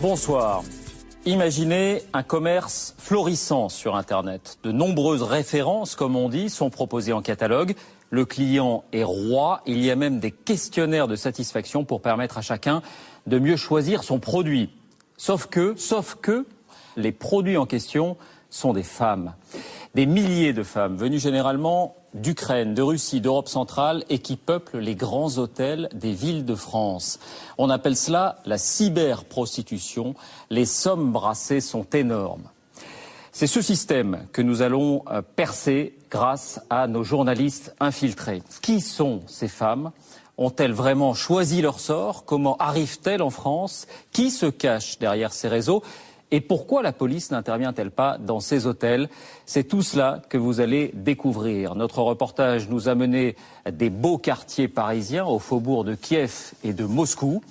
Bonsoir. Imaginez un commerce florissant sur Internet. De nombreuses références, comme on dit, sont proposées en catalogue. Le client est roi. Il y a même des questionnaires de satisfaction pour permettre à chacun de mieux choisir son produit. Sauf que, les produits en question sont des femmes. Des milliers de femmes venues généralement d'Ukraine, de Russie, d'Europe centrale et qui peuplent les grands hôtels des villes de France. On appelle cela la cyberprostitution. Les sommes brassées sont énormes. C'est ce système que nous allons percer grâce à nos journalistes infiltrés. Qui sont ces femmes ? Ont-elles vraiment choisi leur sort ? Comment arrivent-elles en France ? Qui se cache derrière ces réseaux ? Et pourquoi la police n'intervient-elle pas dans ces hôtels? C'est tout cela que vous allez découvrir. Notre reportage nous a mené des beaux quartiers parisiens au faubourg de Kiev et de Moscou.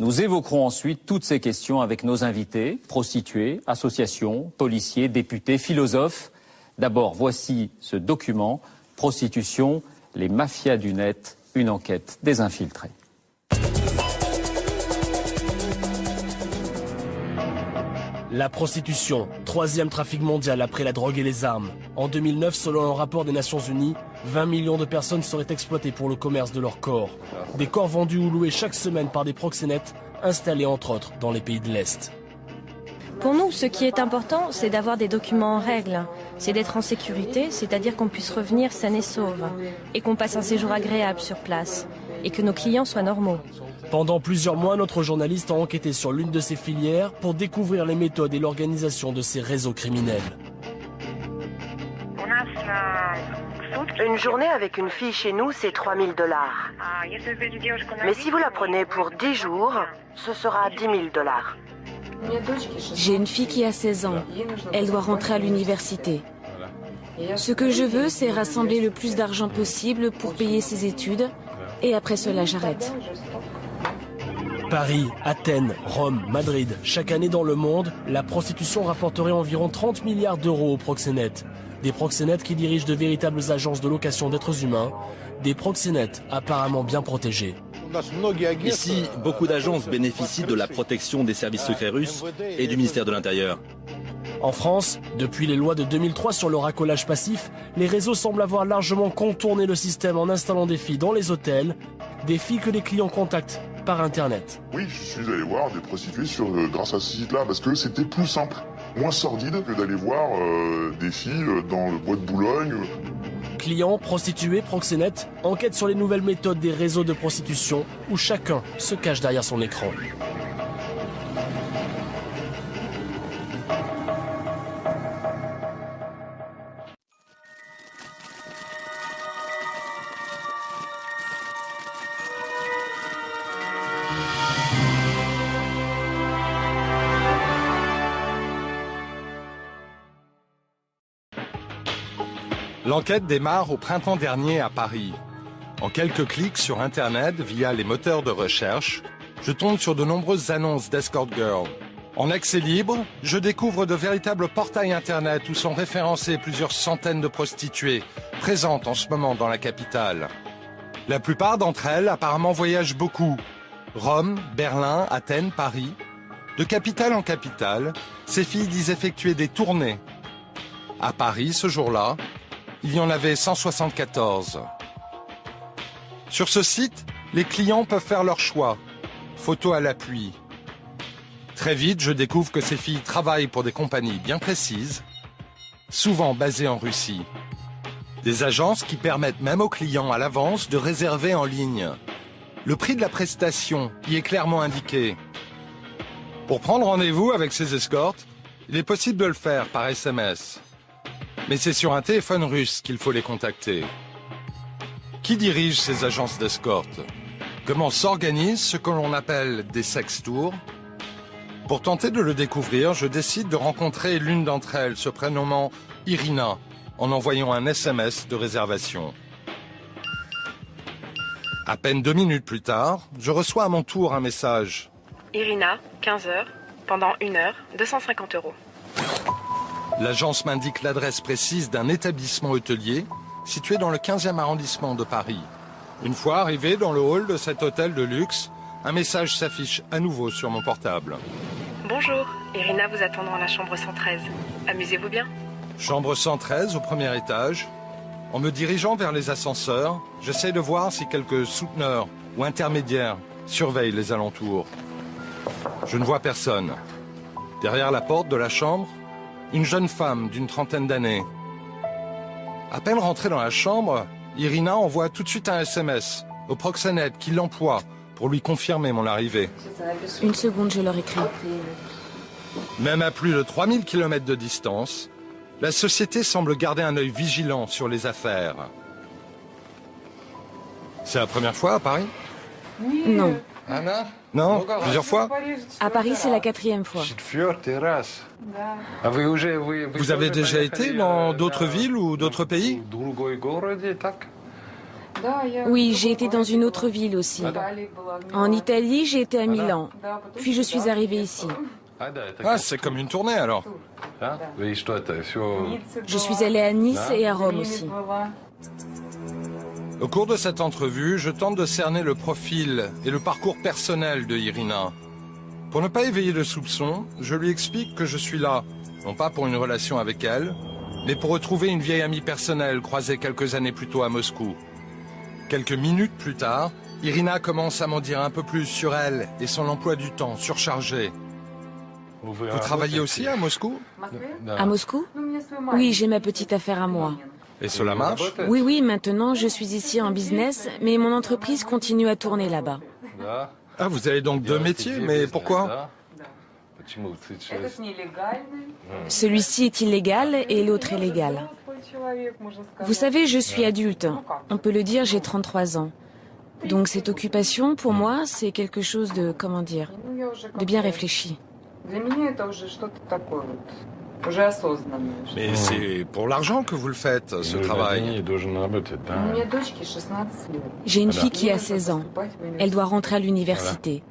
Nous évoquerons ensuite toutes ces questions avec nos invités, prostituées, associations, policiers, députés, philosophes. D'abord, voici ce document, Prostitution, les mafias du net, une enquête des infiltrés. La prostitution, troisième trafic mondial après la drogue et les armes. En 2009, selon un rapport des Nations Unies, 20 millions de personnes seraient exploitées pour le commerce de leur corps. Des corps vendus ou loués chaque semaine par des proxénètes, installés entre autres dans les pays de l'Est. Pour nous, ce qui est important, c'est d'avoir des documents en règle. C'est d'être en sécurité, c'est-à-dire qu'on puisse revenir sain et sauve. Et qu'on passe un séjour agréable sur place. Et que nos clients soient normaux. Pendant plusieurs mois, notre journaliste a enquêté sur l'une de ces filières pour découvrir les méthodes et l'organisation de ces réseaux criminels. Une journée avec une fille chez nous, c'est 3 000 $. Mais si vous la prenez pour 10 jours, ce sera 10 000 $. J'ai une fille qui a 16 ans. Elle doit rentrer à l'université. Ce que je veux, c'est rassembler le plus d'argent possible pour payer ses études. Et après cela, j'arrête. Paris, Athènes, Rome, Madrid. Chaque année dans le monde, la prostitution rapporterait environ 30 milliards d'euros aux proxénètes. Des proxénètes qui dirigent de véritables agences de location d'êtres humains. Des proxénètes apparemment bien protégés. Ici, beaucoup d'agences bénéficient de la protection des services secrets russes et du ministère de l'Intérieur. En France, depuis les lois de 2003 sur le racolage passif, les réseaux semblent avoir largement contourné le système en installant des filles dans les hôtels, des filles que les clients contactent par Internet. Oui, je suis allé voir des prostituées grâce à ce site-là parce que c'était plus simple, moins sordide que d'aller voir des filles dans le bois de Boulogne. Clients, prostituées, proxénètes, enquête sur les nouvelles méthodes des réseaux de prostitution où chacun se cache derrière son écran. L'enquête démarre au printemps dernier à Paris. En quelques clics sur Internet, via les moteurs de recherche, je tombe sur de nombreuses annonces d'escort girl. En accès libre, je découvre de véritables portails Internet où sont référencées plusieurs centaines de prostituées, présentes en ce moment dans la capitale. La plupart d'entre elles apparemment voyagent beaucoup. Rome, Berlin, Athènes, Paris. De capitale en capitale, ces filles disent effectuer des tournées. À Paris, ce jour-là, il y en avait 174. Sur ce site, les clients peuvent faire leur choix. Photos à l'appui. Très vite, je découvre que ces filles travaillent pour des compagnies bien précises, souvent basées en Russie. Des agences qui permettent même aux clients à l'avance de réserver en ligne. Le prix de la prestation y est clairement indiqué. Pour prendre rendez-vous avec ces escortes, il est possible de le faire par SMS. Mais c'est sur un téléphone russe qu'il faut les contacter. Qui dirige ces agences d'escorte? Comment s'organise ce que l'on appelle des sex tours? Pour tenter de le découvrir, je décide de rencontrer l'une d'entre elles, se prénommant Irina, en envoyant un SMS de réservation. À peine 2 minutes plus tard, je reçois à mon tour un message. Irina, 15 h, pendant 1 heure, 250 €. L'agence m'indique l'adresse précise d'un établissement hôtelier situé dans le 15e arrondissement de Paris. Une fois arrivé dans le hall de cet hôtel de luxe, un message s'affiche à nouveau sur mon portable. Bonjour, Irina vous attend dans la chambre 113. Amusez-vous bien. Chambre 113 au premier étage. En me dirigeant vers les ascenseurs, j'essaie de voir si quelques souteneurs ou intermédiaires surveillent les alentours. Je ne vois personne. Derrière la porte de la chambre, une jeune femme d'une trentaine d'années. À peine rentrée dans la chambre, Irina envoie tout de suite un SMS au proxénète qui l'emploie pour lui confirmer mon arrivée. Une seconde, je leur écris. Même à plus de 3000 km de distance, la société semble garder un œil vigilant sur les affaires. C'est la première fois à Paris? Non. Non? Plusieurs fois? À Paris, c'est la 4e fois. Vous avez déjà été dans d'autres villes ou d'autres pays? Oui, j'ai été dans une autre ville aussi. En Italie, j'ai été à Milan. Puis je suis arrivée ici. Ah, c'est comme une tournée alors. Je suis allée à Nice et à Rome aussi. Au cours de cette entrevue, je tente de cerner le profil et le parcours personnel de Irina. Pour ne pas éveiller de soupçons, je lui explique que je suis là, non pas pour une relation avec elle, mais pour retrouver une vieille amie personnelle croisée quelques années plus tôt à Moscou. Quelques minutes plus tard, Irina commence à m'en dire un peu plus sur elle et son emploi du temps surchargé. Vous travaillez aussi à Moscou? À Moscou? Oui, j'ai ma petite affaire à moi. Et cela marche? Oui, maintenant je suis ici en business, mais mon entreprise continue à tourner là-bas. Ah, vous avez donc deux métiers, mais pourquoi? Celui-ci est illégal et l'autre est légal. Vous savez, je suis adulte. On peut le dire, j'ai 33 ans. Donc cette occupation, pour moi, c'est quelque chose de, comment dire, de bien réfléchi. Mais c'est pour l'argent que vous le faites, ce travail. J'ai une fille qui a 16 ans. Elle doit rentrer à l'université.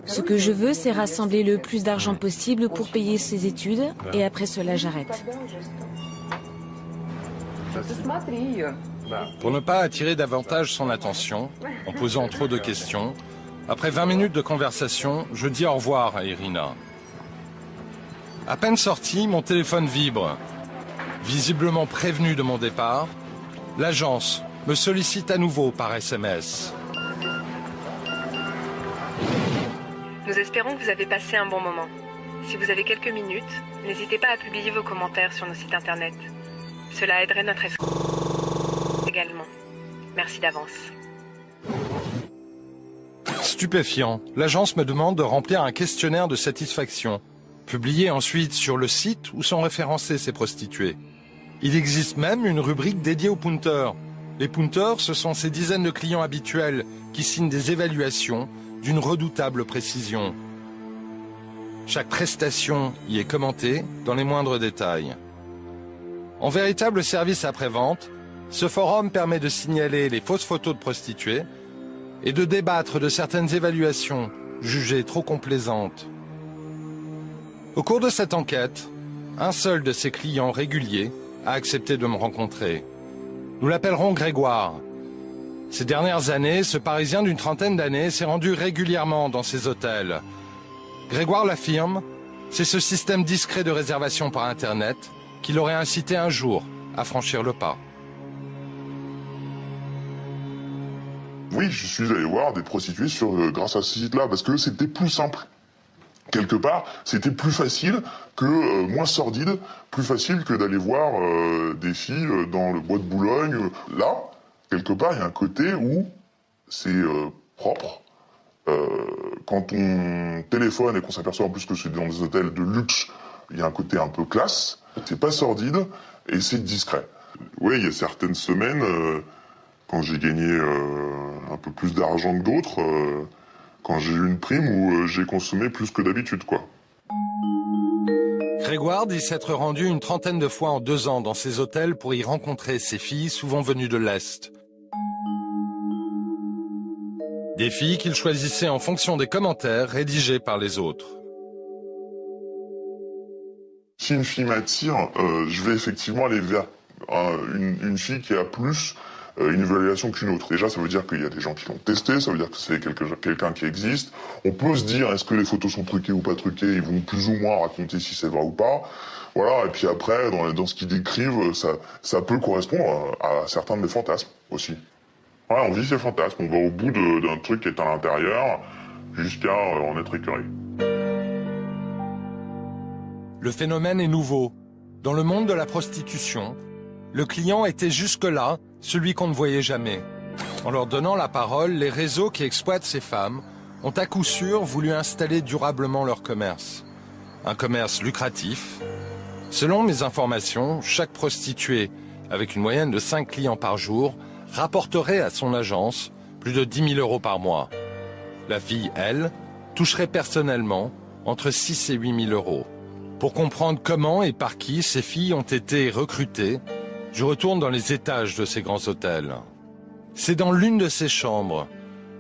Ce que je veux, c'est rassembler le plus d'argent possible pour payer ses études, et après cela, j'arrête. Pour ne pas attirer davantage son attention, en posant trop de questions, après 20 minutes de conversation, je dis au revoir à Irina. À peine sorti, mon téléphone vibre. Visiblement prévenu de mon départ, l'agence me sollicite à nouveau par SMS. Nous espérons que vous avez passé un bon moment. Si vous avez quelques minutes, n'hésitez pas à publier vos commentaires sur nos sites internet. Cela aiderait notre également. Merci d'avance. Stupéfiant, l'agence me demande de remplir un questionnaire de satisfaction, publié ensuite sur le site où sont référencées ces prostituées. Il existe même une rubrique dédiée aux punteurs. Les punteurs, ce sont ces dizaines de clients habituels qui signent des évaluations d'une redoutable précision. Chaque prestation y est commentée dans les moindres détails. En véritable service après-vente, ce forum permet de signaler les fausses photos de prostituées et de débattre de certaines évaluations jugées trop complaisantes. Au cours de cette enquête, un seul de ses clients réguliers a accepté de me rencontrer. Nous l'appellerons Grégoire. Ces dernières années, ce Parisien d'une trentaine d'années s'est rendu régulièrement dans ces hôtels. Grégoire l'affirme, c'est ce système discret de réservation par Internet qui l'aurait incité un jour à franchir le pas. Oui, je suis allé voir des prostituées grâce à ce site-là, parce que c'était plus simple. Quelque part, c'était plus facile que, moins sordide, plus facile que d'aller voir des filles dans le bois de Boulogne. Là, quelque part, il y a un côté où c'est propre. Quand on téléphone et qu'on s'aperçoit en plus que c'est dans des hôtels de luxe, il y a un côté un peu classe. C'est pas sordide et c'est discret. Oui, il y a certaines semaines, quand j'ai gagné un peu plus d'argent que d'autres, quand j'ai eu une prime où j'ai consommé plus que d'habitude, quoi. Grégoire dit s'être rendu une trentaine de fois en 2 ans dans ces hôtels pour y rencontrer ces filles souvent venues de l'Est. Des filles qu'il choisissait en fonction des commentaires rédigés par les autres. Si une fille m'attire, je vais effectivement aller vers une fille qui a plus une évaluation qu'une autre. Déjà, ça veut dire qu'il y a des gens qui l'ont testé, ça veut dire que c'est quelqu'un qui existe. On peut se dire, est-ce que les photos sont truquées ou pas truquées? Ils vont plus ou moins raconter si c'est vrai ou pas. Voilà, et puis après, dans ce qu'ils décrivent, ça peut correspondre à certains de mes fantasmes aussi. Ouais, on vit ses fantasmes, on va au bout d'un truc qui est à l'intérieur, jusqu'à en être écœuré. Le phénomène est nouveau. Dans le monde de la prostitution, le client était jusque-là celui qu'on ne voyait jamais. En leur donnant la parole, les réseaux qui exploitent ces femmes ont à coup sûr voulu installer durablement leur commerce. Un commerce lucratif. Selon mes informations, chaque prostituée, avec une moyenne de 5 clients par jour, rapporterait à son agence plus de 10 000 euros par mois. La fille, elle, toucherait personnellement entre 6 et 8 000 euros. Pour comprendre comment et par qui ces filles ont été recrutées, je retourne dans les étages de ces grands hôtels. C'est dans l'une de ces chambres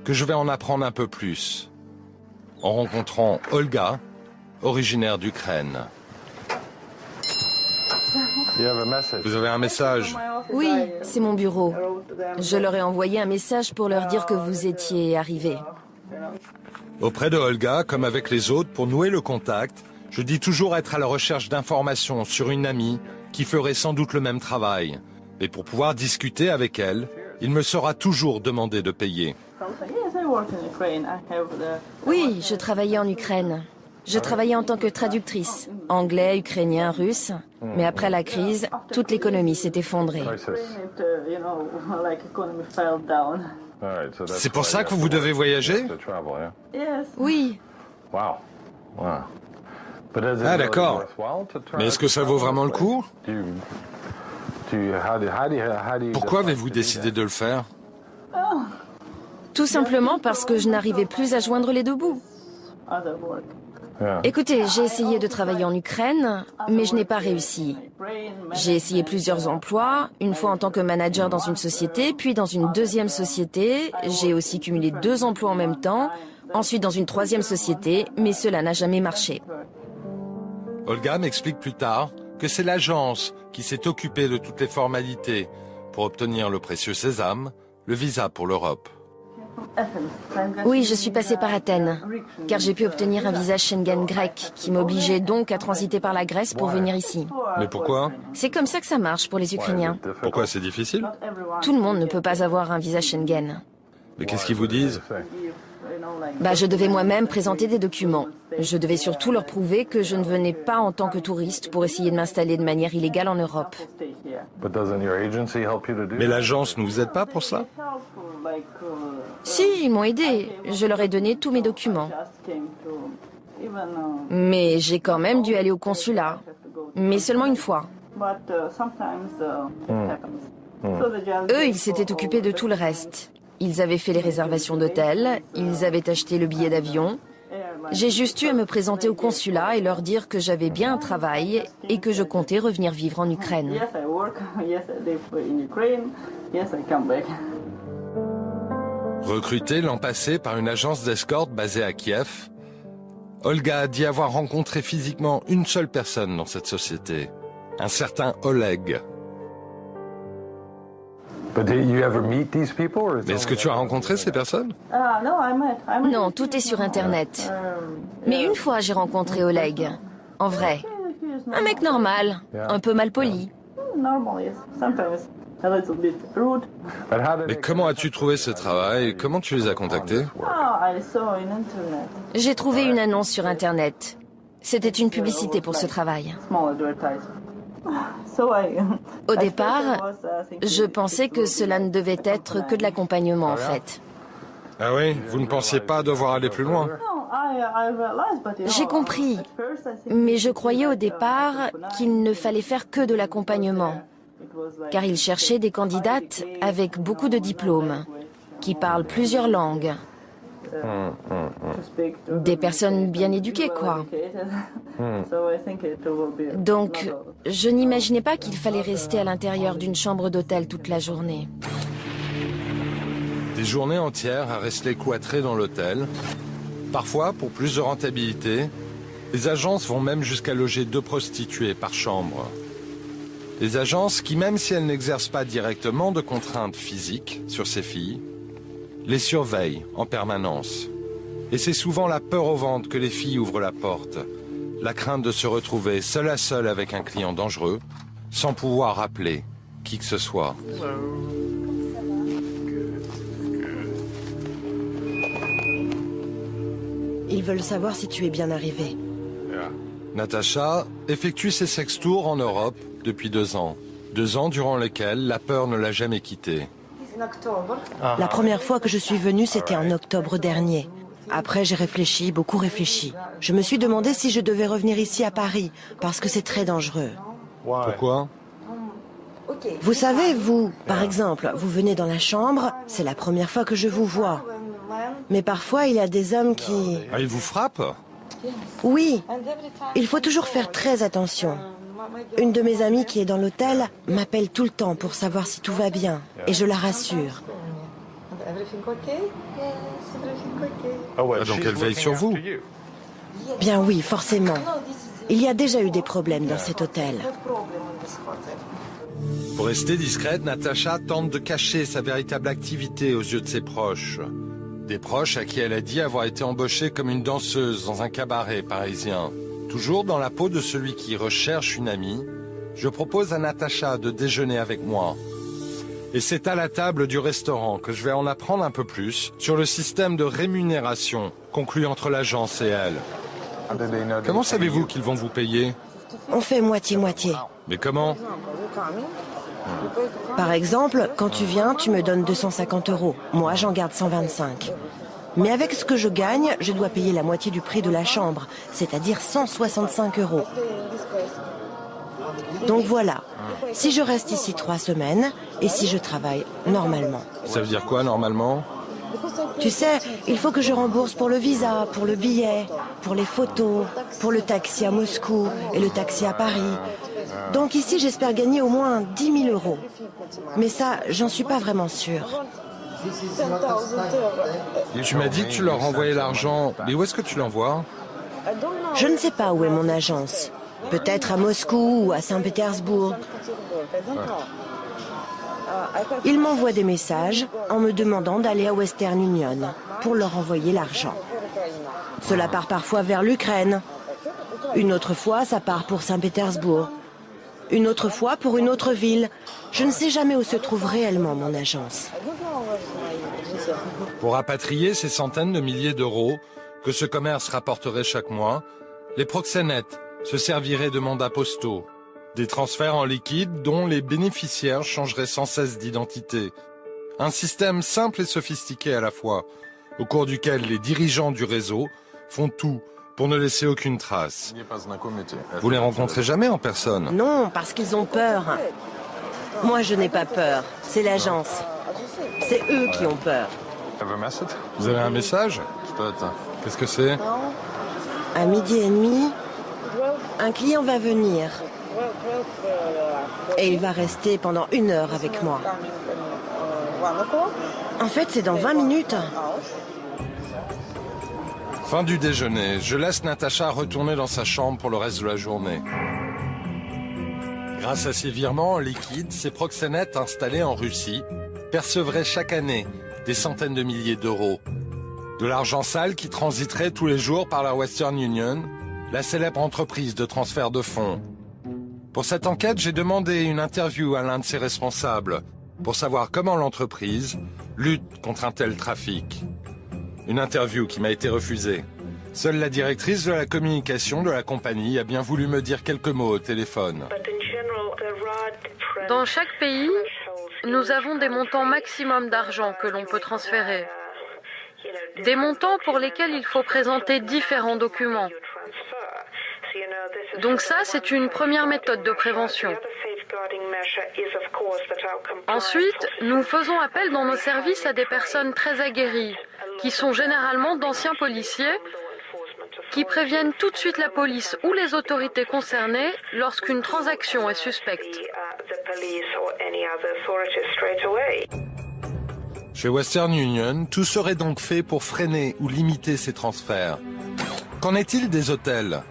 que je vais en apprendre un peu plus, en rencontrant Olga, originaire d'Ukraine. Vous avez un message? Oui, c'est mon bureau. Je leur ai envoyé un message pour leur dire que vous étiez arrivé. Auprès de Olga, comme avec les autres, pour nouer le contact, je dis toujours être à la recherche d'informations sur une amie qui ferait sans doute le même travail. Et pour pouvoir discuter avec elle, il me sera toujours demandé de payer. Oui, je travaillais en Ukraine. Je travaillais en tant que traductrice, anglais, ukrainien, russe. Mais après la crise, toute l'économie s'est effondrée. C'est pour ça que vous devez voyager? Oui. Ah d'accord. Mais est-ce que ça vaut vraiment le coup? Pourquoi avez-vous décidé de le faire? Tout simplement parce que je n'arrivais plus à joindre les deux bouts. Écoutez, j'ai essayé de travailler en Ukraine, mais je n'ai pas réussi. J'ai essayé plusieurs emplois, une fois en tant que manager dans une société, puis dans une deuxième société. J'ai aussi cumulé 2 emplois en même temps, ensuite dans une 3e société, mais cela n'a jamais marché. Olga m'explique plus tard que c'est l'agence qui s'est occupée de toutes les formalités pour obtenir le précieux sésame, le visa pour l'Europe. Oui, je suis passée par Athènes, car j'ai pu obtenir un visa Schengen grec, qui m'obligeait donc à transiter par la Grèce pour venir ici. Mais pourquoi? C'est comme ça que ça marche pour les Ukrainiens. Pourquoi c'est difficile? Tout le monde ne peut pas avoir un visa Schengen. Mais qu'est-ce qu'ils vous disent? Je devais moi-même présenter des documents. Je devais surtout leur prouver que je ne venais pas en tant que touriste pour essayer de m'installer de manière illégale en Europe. Mais l'agence ne vous aide pas pour ça? Si, ils m'ont aidé. Je leur ai donné tous mes documents. Mais j'ai quand même dû aller au consulat. Mais seulement une fois. Eux, ils s'étaient occupés de tout le reste. Ils avaient fait les réservations d'hôtel, ils avaient acheté le billet d'avion. J'ai juste eu à me présenter au consulat et leur dire que j'avais bien un travail et que je comptais revenir vivre en Ukraine. Recrutée l'an passé par une agence d'escorte basée à Kiev, Olga a dit avoir rencontré physiquement une seule personne dans cette société, un certain Oleg. Mais est-ce que tu as rencontré ces personnes? Non, tout est sur Internet. Mais une fois, j'ai rencontré Oleg. En vrai. Un mec normal, un peu malpoli. Mais comment as-tu trouvé ce travail? Comment tu les as contactés? J'ai trouvé une annonce sur Internet. C'était une publicité pour ce travail. Au départ, je pensais que cela ne devait être que de l'accompagnement en fait. Ah oui? Vous ne pensiez pas devoir aller plus loin? J'ai compris, mais je croyais au départ qu'il ne fallait faire que de l'accompagnement, car ils cherchaient des candidates avec beaucoup de diplômes, qui parlent plusieurs langues. Des personnes bien éduquées, quoi. Donc, je n'imaginais pas qu'il fallait rester à l'intérieur d'une chambre d'hôtel toute la journée. Des journées entières à rester cloîtrées dans l'hôtel. Parfois, pour plus de rentabilité, les agences vont même jusqu'à loger 2 prostituées par chambre. Des agences qui, même si elles n'exercent pas directement de contraintes physiques sur ces filles, les surveillent en permanence. Et c'est souvent la peur au ventre que les filles ouvrent la porte. La crainte de se retrouver seule à seule avec un client dangereux, sans pouvoir appeler qui que ce soit. Ils veulent savoir si tu es bien arrivé. Natacha effectue ses sex-tours en Europe depuis 2 ans. 2 ans durant lesquels la peur ne l'a jamais quittée. La première fois que je suis venue, c'était en octobre dernier. Après, j'ai réfléchi, beaucoup réfléchi. Je me suis demandé si je devais revenir ici à Paris, parce que c'est très dangereux. Pourquoi? Vous savez, vous, par exemple, vous venez dans la chambre, c'est la première fois que je vous vois. Mais parfois, il y a des hommes qui... Ah, ils vous frappent? Oui, il faut toujours faire très attention. Une de mes amies qui est dans l'hôtel m'appelle tout le temps pour savoir si tout va bien, et je la rassure. Ah, donc elle veille sur vous? Bien oui, forcément. Il y a déjà eu des problèmes dans cet hôtel. Pour rester discrète, Natacha tente de cacher sa véritable activité aux yeux de ses proches. Des proches à qui elle a dit avoir été embauchée comme une danseuse dans un cabaret parisien. Toujours dans la peau de celui qui recherche une amie, je propose à Natacha de déjeuner avec moi. Et c'est à la table du restaurant que je vais en apprendre un peu plus sur le système de rémunération conclu entre l'agence et elle. Comment savez-vous qu'ils vont vous payer? On fait moitié-moitié. Mais comment? Par exemple, quand tu viens, tu me donnes 250 €. Moi, j'en garde 125. Mais avec ce que je gagne, je dois payer la moitié du prix de la chambre, c'est-à-dire 165 €. Donc voilà, si je reste ici 3 semaines, et si je travaille normalement. Ça veut dire quoi, normalement? Tu sais, il faut que je rembourse pour le visa, pour le billet, pour les photos, pour le taxi à Moscou et le taxi à Paris. Donc ici, j'espère gagner au moins 10 000 €. Mais ça, j'en suis pas vraiment sûre. Tu m'as dit que tu leur envoyais l'argent, mais où est-ce que tu l'envoies? Je ne sais pas où est mon agence. Peut-être à Moscou ou à Saint-Pétersbourg. Ils m'envoient des messages en me demandant d'aller à Western Union pour leur envoyer l'argent. Cela part parfois vers l'Ukraine. Une autre fois, ça part pour Saint-Pétersbourg. Une autre fois pour une autre ville. Je ne sais jamais où se trouve réellement mon agence. Pour rapatrier ces centaines de milliers d'euros que ce commerce rapporterait chaque mois, les proxénètes se serviraient de mandats postaux, des transferts en liquide dont les bénéficiaires changeraient sans cesse d'identité. Un système simple et sophistiqué à la fois, au cours duquel les dirigeants du réseau font tout pour ne laisser aucune trace. Vous les rencontrez jamais en personne? Non, parce qu'ils ont peur. Moi, je n'ai pas peur. C'est l'agence. C'est eux qui ont peur. Vous avez un message? Qu'est-ce que c'est? À 12h30, un client va venir. Et il va rester pendant 1 heure avec moi. En fait, c'est dans 20 minutes. Fin du déjeuner, je laisse Natacha retourner dans sa chambre pour le reste de la journée. Grâce à ces virements en liquide, ces proxénètes installés en Russie percevraient chaque année des centaines de milliers d'euros. De l'argent sale qui transiterait tous les jours par la Western Union, la célèbre entreprise de transfert de fonds. Pour cette enquête, j'ai demandé une interview à l'un de ses responsables pour savoir comment l'entreprise lutte contre un tel trafic. Une interview qui m'a été refusée. Seule la directrice de la communication de la compagnie a bien voulu me dire quelques mots au téléphone. Dans chaque pays, nous avons des montants maximum d'argent que l'on peut transférer. Des montants pour lesquels il faut présenter différents documents. Donc ça, c'est une première méthode de prévention. Ensuite, nous faisons appel dans nos services à des personnes très aguerries, qui sont généralement d'anciens policiers, qui préviennent tout de suite la police ou les autorités concernées lorsqu'une transaction est suspecte. Chez Western Union, tout serait donc fait pour freiner ou limiter ces transferts. Qu'en est-il des hôtels?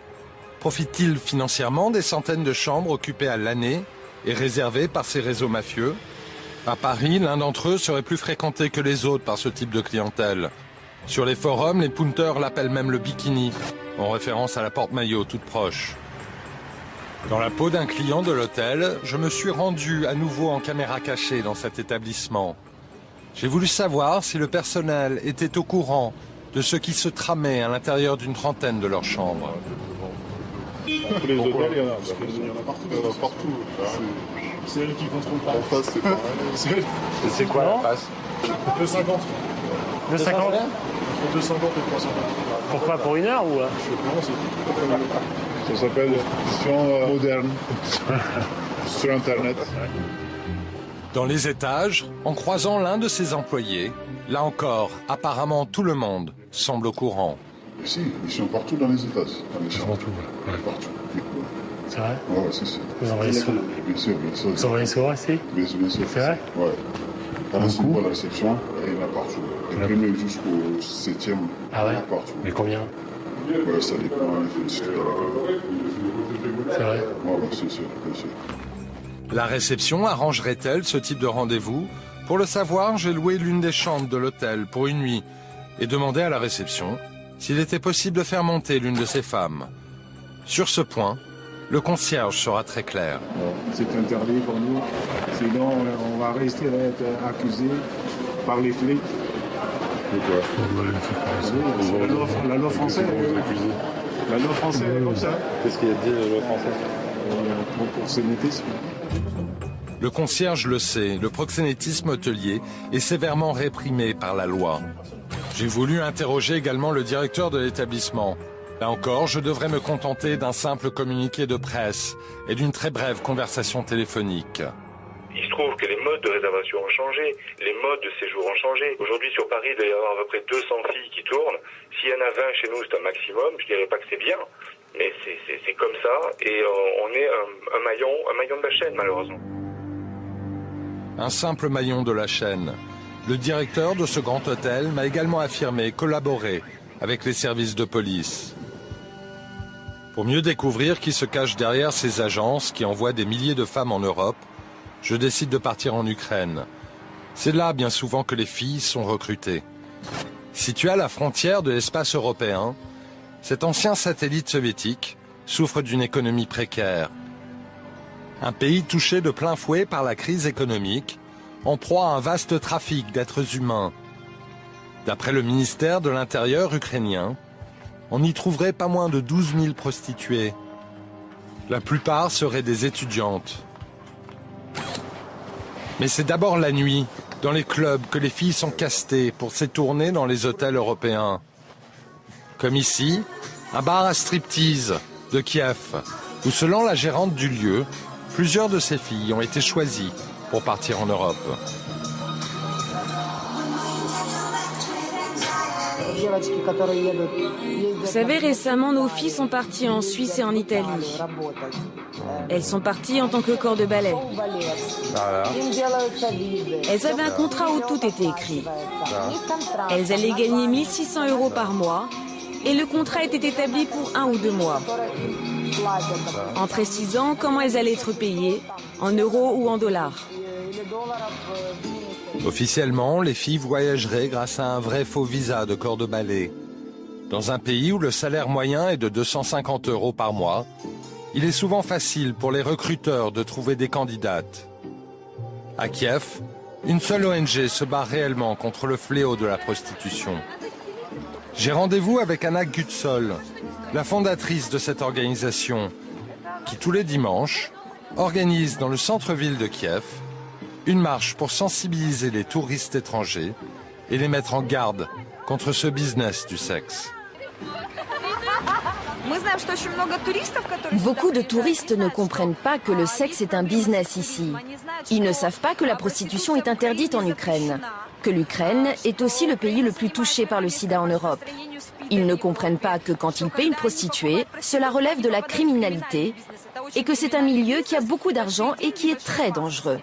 Profitent-ils financièrement des centaines de chambres occupées à l'année et réservés par ces réseaux mafieux. À Paris, l'un d'entre eux serait plus fréquenté que les autres par ce type de clientèle. Sur les forums, les punters l'appellent même le bikini, en référence à la porte-maillot toute proche. Dans la peau d'un client de l'hôtel, je me suis rendu à nouveau en caméra cachée dans cet établissement. J'ai voulu savoir si le personnel était au courant de ce qui se tramait à l'intérieur d'une trentaine de leurs chambres. Les hôtels, il y en a, parce qu'il y en a partout. Il y en a partout. C'est elle qui contrôle pas. En face, c'est pareil. Et c'est quoi la passe? 2,50. 2,50 Entre 2,50 et 350. Pourquoi? Pour une heure ou? Je sais pas, ça s'appelle prostitution moderne. Sur Internet. Dans les étages, en croisant l'un de ses employés, là encore, apparemment tout le monde semble au courant. Si, ils sont partout dans les étages. Ils sont partout. Ouais. Partout. C'est vrai? Ouais, si. Vous envoyez souvent? Bien sûr. Vous envoyez souvent ici? Bien sûr. C'est vrai? Ouais. Pendant c'est pas la réception, il y en a partout. Du premier jusqu'au 7e, ah ouais? il y en a partout. Mais combien? Ouais, ça dépend, il faut discuter avec. C'est vrai? Ouais, c'est sûr, bien sûr. La réception arrangerait-elle ce type de rendez-vous? Pour le savoir, j'ai loué l'une des chambres de l'hôtel pour une nuit et demandé à la réception s'il était possible de faire monter l'une de ces femmes. Sur ce point, le concierge sera très clair. C'est interdit pour nous, sinon on va rester à être accusé par les flics. La loi française. La loi française est comme ça. Qu'est-ce qu'il y a dit la loi française? Pour proxénétisme. Le concierge le sait, le proxénétisme hôtelier est sévèrement réprimé par la loi. J'ai voulu interroger également le directeur de l'établissement. Là encore, je devrais me contenter d'un simple communiqué de presse et d'une très brève conversation téléphonique. Il se trouve que les modes de réservation ont changé, les modes de séjour ont changé. Aujourd'hui, sur Paris, il doit y avoir à peu près 200 filles qui tournent. S'il y en a 20 chez nous, c'est un maximum. Je dirais pas que c'est bien, mais c'est comme ça. Et on est un maillon de la chaîne, malheureusement. Un simple maillon de la chaîne. Le directeur de ce grand hôtel m'a également affirmé collaborer avec les services de police. Pour mieux découvrir qui se cache derrière ces agences qui envoient des milliers de femmes en Europe, je décide de partir en Ukraine. C'est là bien souvent que les filles sont recrutées. Situé à la frontière de l'espace européen, cet ancien satellite soviétique souffre d'une économie précaire. Un pays touché de plein fouet par la crise économique, en proie à un vaste trafic d'êtres humains. D'après le ministère de l'Intérieur ukrainien, on y trouverait pas moins de 12 000 prostituées. La plupart seraient des étudiantes. Mais c'est d'abord la nuit, dans les clubs, que les filles sont castées pour sétourner dans les hôtels européens. Comme ici, un bar à striptease de Kiev, où selon la gérante du lieu, plusieurs de ces filles ont été choisies pour partir en Europe. Vous savez, récemment, nos filles sont parties en Suisse et en Italie. Elles sont parties en tant que corps de ballet. Elles avaient un contrat où tout était écrit. Elles allaient gagner 1 600 € par mois et le contrat était établi pour 1 ou 2 mois. En précisant comment elles allaient être payées, en euros ou en dollars. Officiellement, les filles voyageraient grâce à un vrai faux visa de corps de ballet. Dans un pays où le salaire moyen est de 250 € par mois, il est souvent facile pour les recruteurs de trouver des candidates. À Kiev, une seule ONG se bat réellement contre le fléau de la prostitution. J'ai rendez-vous avec Anna Gutsol, la fondatrice de cette organisation, qui tous les dimanches organise dans le centre-ville de Kiev une marche pour sensibiliser les touristes étrangers et les mettre en garde contre ce business du sexe. Beaucoup de touristes ne comprennent pas que le sexe est un business ici. Ils ne savent pas que la prostitution est interdite en Ukraine, que l'Ukraine est aussi le pays le plus touché par le sida en Europe. Ils ne comprennent pas que quand ils payent une prostituée, cela relève de la criminalité et que c'est un milieu qui a beaucoup d'argent et qui est très dangereux.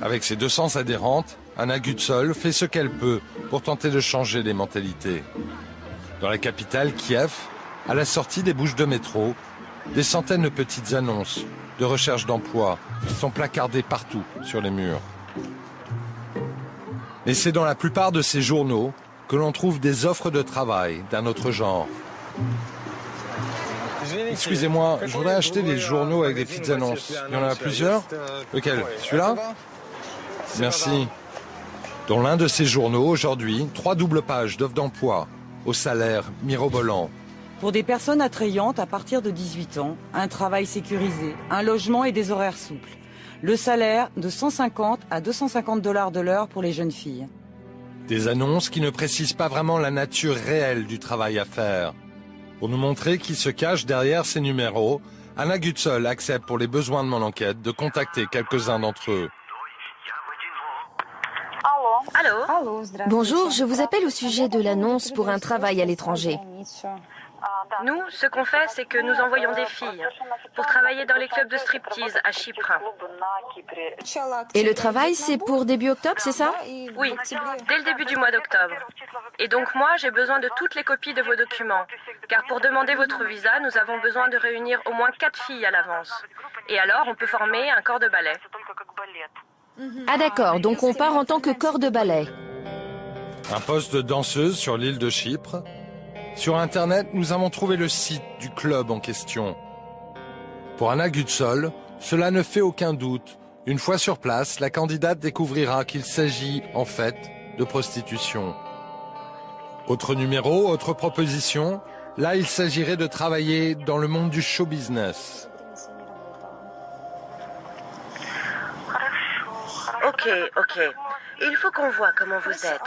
Avec ses 200 adhérentes, Anna Gutsol fait ce qu'elle peut pour tenter de changer les mentalités. Dans la capitale, Kiev, à la sortie des bouches de métro, des centaines de petites annonces de recherche d'emploi sont placardés partout sur les murs. Et c'est dans la plupart de ces journaux que l'on trouve des offres de travail d'un autre genre. Excusez-moi, je voudrais acheter des journaux avec des petites annonces. Il y en a plusieurs? Lequel? Celui-là? Merci. Dans l'un de ces journaux, aujourd'hui, 3 doubles pages d'offres d'emploi au salaire mirobolant. Pour des personnes attrayantes à partir de 18 ans, un travail sécurisé, un logement et des horaires souples. Le salaire de 150 à 250 $ de l'heure pour les jeunes filles. Des annonces qui ne précisent pas vraiment la nature réelle du travail à faire. Pour nous montrer qui se cache derrière ces numéros, Anna Gutzol accepte pour les besoins de mon enquête de contacter quelques-uns d'entre eux. Allô? Bonjour, je vous appelle au sujet de l'annonce pour un travail à l'étranger. Nous, ce qu'on fait, c'est que nous envoyons des filles pour travailler dans les clubs de striptease à Chypre. Et le travail, c'est pour début octobre, c'est ça? Oui, dès le début du mois d'octobre. Et donc moi, j'ai besoin de toutes les copies de vos documents. Car pour demander votre visa, nous avons besoin de réunir au moins 4 filles à l'avance. Et alors, on peut former un corps de ballet. Ah d'accord, donc on part en tant que corps de ballet. Un poste de danseuse sur l'île de Chypre. Sur Internet, nous avons trouvé le site du club en question. Pour Anna Gutzol, cela ne fait aucun doute. Une fois sur place, la candidate découvrira qu'il s'agit, en fait, de prostitution. Autre numéro, autre proposition. Là, il s'agirait de travailler dans le monde du show business. Ok. Il faut qu'on voit comment vous êtes.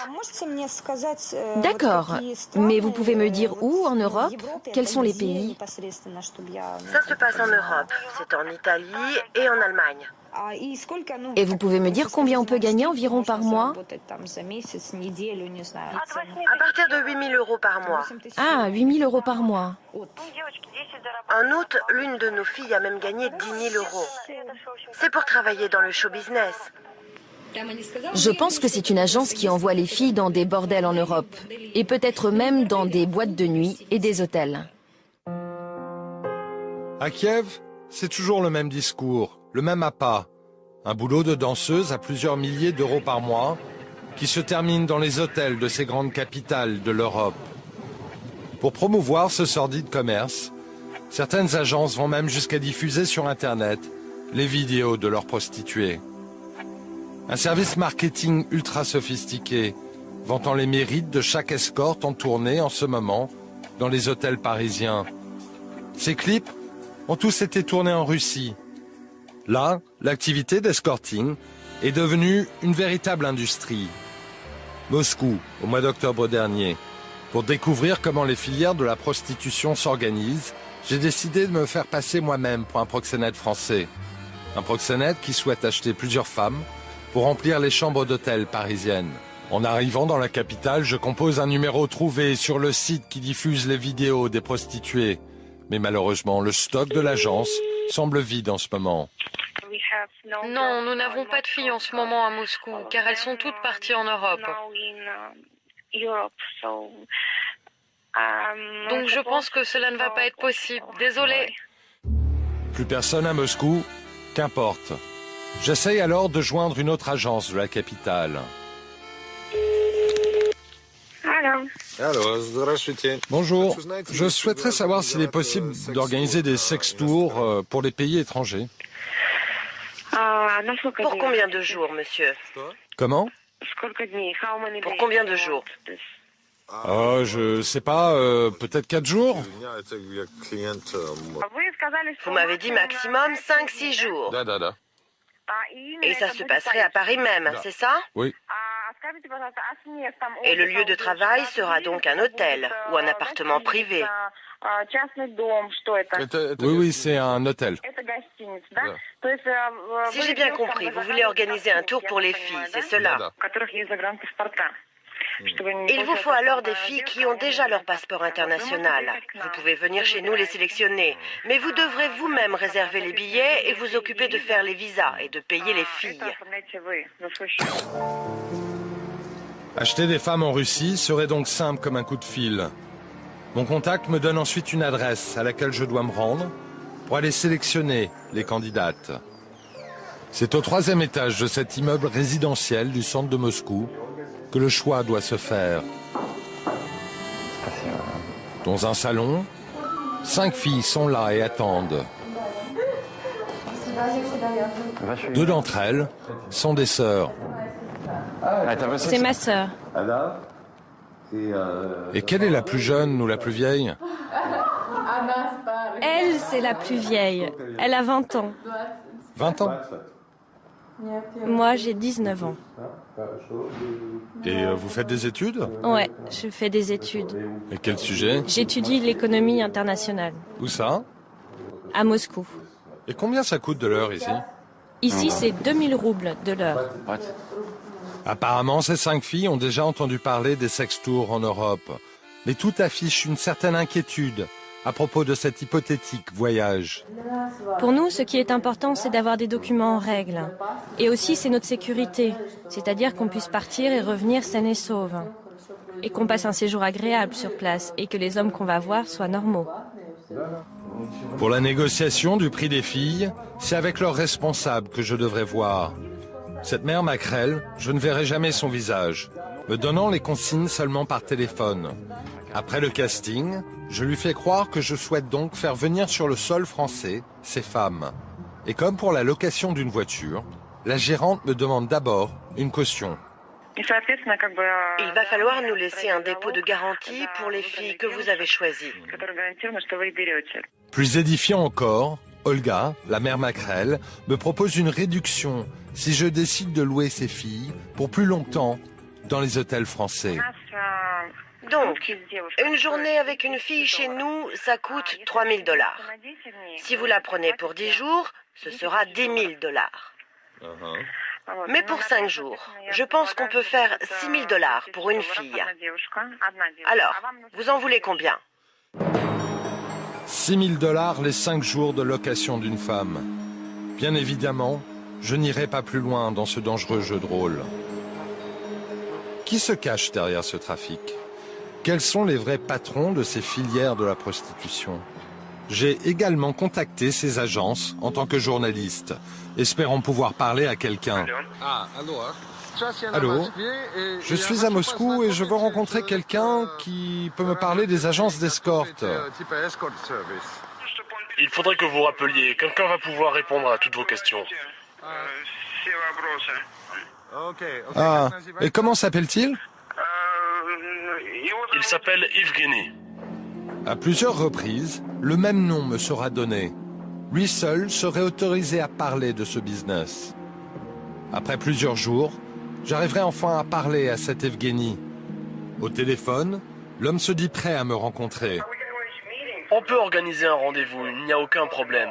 D'accord, mais vous pouvez me dire où en Europe? Quels sont les pays? Ça se passe en Europe. C'est en Italie et en Allemagne. Et vous pouvez me dire combien on peut gagner environ par mois? À partir de 8 000 € par mois. Ah, 8 000 € par mois. En août, l'une de nos filles a même gagné 10 000 €. C'est pour travailler dans le show business. Je pense que c'est une agence qui envoie les filles dans des bordels en Europe, et peut-être même dans des boîtes de nuit et des hôtels. À Kiev, c'est toujours le même discours, le même appât. Un boulot de danseuse à plusieurs milliers d'euros par mois, qui se termine dans les hôtels de ces grandes capitales de l'Europe. Pour promouvoir ce sordide commerce, certaines agences vont même jusqu'à diffuser sur Internet les vidéos de leurs prostituées. Un service marketing ultra sophistiqué, vantant les mérites de chaque escorte en tournée en ce moment dans les hôtels parisiens. Ces clips ont tous été tournés en Russie. Là, l'activité d'escorting est devenue une véritable industrie. Moscou, au mois d'octobre dernier. Pour découvrir comment les filières de la prostitution s'organisent, j'ai décidé de me faire passer moi-même pour un proxénète français. Un proxénète qui souhaite acheter plusieurs femmes pour remplir les chambres d'hôtel parisiennes. En arrivant dans la capitale, je compose un numéro trouvé sur le site qui diffuse les vidéos des prostituées. Mais malheureusement, le stock de l'agence semble vide en ce moment. Non, nous n'avons pas de filles en ce moment à Moscou, car elles sont toutes parties en Europe. Donc je pense que cela ne va pas être possible. Désolée. Plus personne à Moscou? Qu'importe. J'essaye alors de joindre une autre agence de la capitale. Bonjour, je souhaiterais savoir s'il est possible d'organiser des sex-tours pour les pays étrangers. Pour combien de jours, monsieur? Comment? Pour combien de jours? Je sais pas, peut-être 4 jours? Vous m'avez dit maximum 5-6 jours. Et ça se passerait à Paris même, c'est ça? Oui. Et le lieu de travail sera donc un hôtel ou un appartement privé? Oui, c'est un hôtel. Si j'ai bien compris, vous voulez organiser un tour pour les filles, c'est cela? Il vous faut alors des filles qui ont déjà leur passeport international. Vous pouvez venir chez nous les sélectionner, mais vous devrez vous-même réserver les billets et vous occuper de faire les visas et de payer les filles. Acheter des femmes en Russie serait donc simple comme un coup de fil. Mon contact me donne ensuite une adresse à laquelle je dois me rendre. pour aller sélectionner les candidates. C'est au 3e étage de cet immeuble résidentiel du centre de Moscou que le choix doit se faire. Dans un salon, 5 filles sont là et attendent. 2 d'entre elles sont des sœurs. C'est ma sœur. Et quelle est la plus jeune ou la plus vieille? Elle, c'est la plus vieille. Elle a 20 ans. 20 ans? Moi, j'ai 19 ans. Et vous faites des études? Ouais, je fais des études. Et quel sujet? J'étudie l'économie internationale. Où ça? À Moscou. Et combien ça coûte de l'heure ici? Ici, c'est 2000 roubles de l'heure. Apparemment, ces 5 filles ont déjà entendu parler des sextours en Europe. Mais tout affiche une certaine inquiétude à propos de cet hypothétique voyage. Pour nous, ce qui est important, c'est d'avoir des documents en règle. Et aussi, c'est notre sécurité. C'est-à-dire qu'on puisse partir et revenir sain et sauve. Et qu'on passe un séjour agréable sur place. Et que les hommes qu'on va voir soient normaux. Pour la négociation du prix des filles, c'est avec leur responsable que je devrais voir. Cette mère Macrel, je ne verrai jamais son visage, me donnant les consignes seulement par téléphone. Après le casting, je lui fais croire que je souhaite donc faire venir sur le sol français ces femmes. Et comme pour la location d'une voiture, la gérante me demande d'abord une caution. Il va falloir nous laisser un dépôt de garantie pour les filles que vous avez choisies. Plus édifiant encore, Olga, la mère Macrel, me propose une réduction si je décide de louer ces filles pour plus longtemps dans les hôtels français. Donc, une journée avec une fille chez nous, ça coûte 3000 $. Si vous la prenez pour 10 jours, ce sera 10 000 $. Mais pour 5 jours, je pense qu'on peut faire 6 000 $ pour une fille. Alors, vous en voulez combien? 6 000 $ les 5 jours de location d'une femme. Bien évidemment, je n'irai pas plus loin dans ce dangereux jeu de rôle. Qui se cache derrière ce trafic? Quels sont les vrais patrons de ces filières de la prostitution? J'ai également contacté ces agences en tant que journaliste, espérant pouvoir parler à quelqu'un. Allô? Je suis à Moscou et je veux rencontrer quelqu'un qui peut me parler des agences d'escorte. Il faudrait que vous rappeliez. Quelqu'un va pouvoir répondre à toutes vos questions. Ah, et comment s'appelle-t-il? Il s'appelle Evgeny. À plusieurs reprises, le même nom me sera donné. Lui seul serait autorisé à parler de ce business. Après plusieurs jours, j'arriverai enfin à parler à cet Evgeny. Au téléphone, l'homme se dit prêt à me rencontrer. On peut organiser un rendez-vous, il n'y a aucun problème.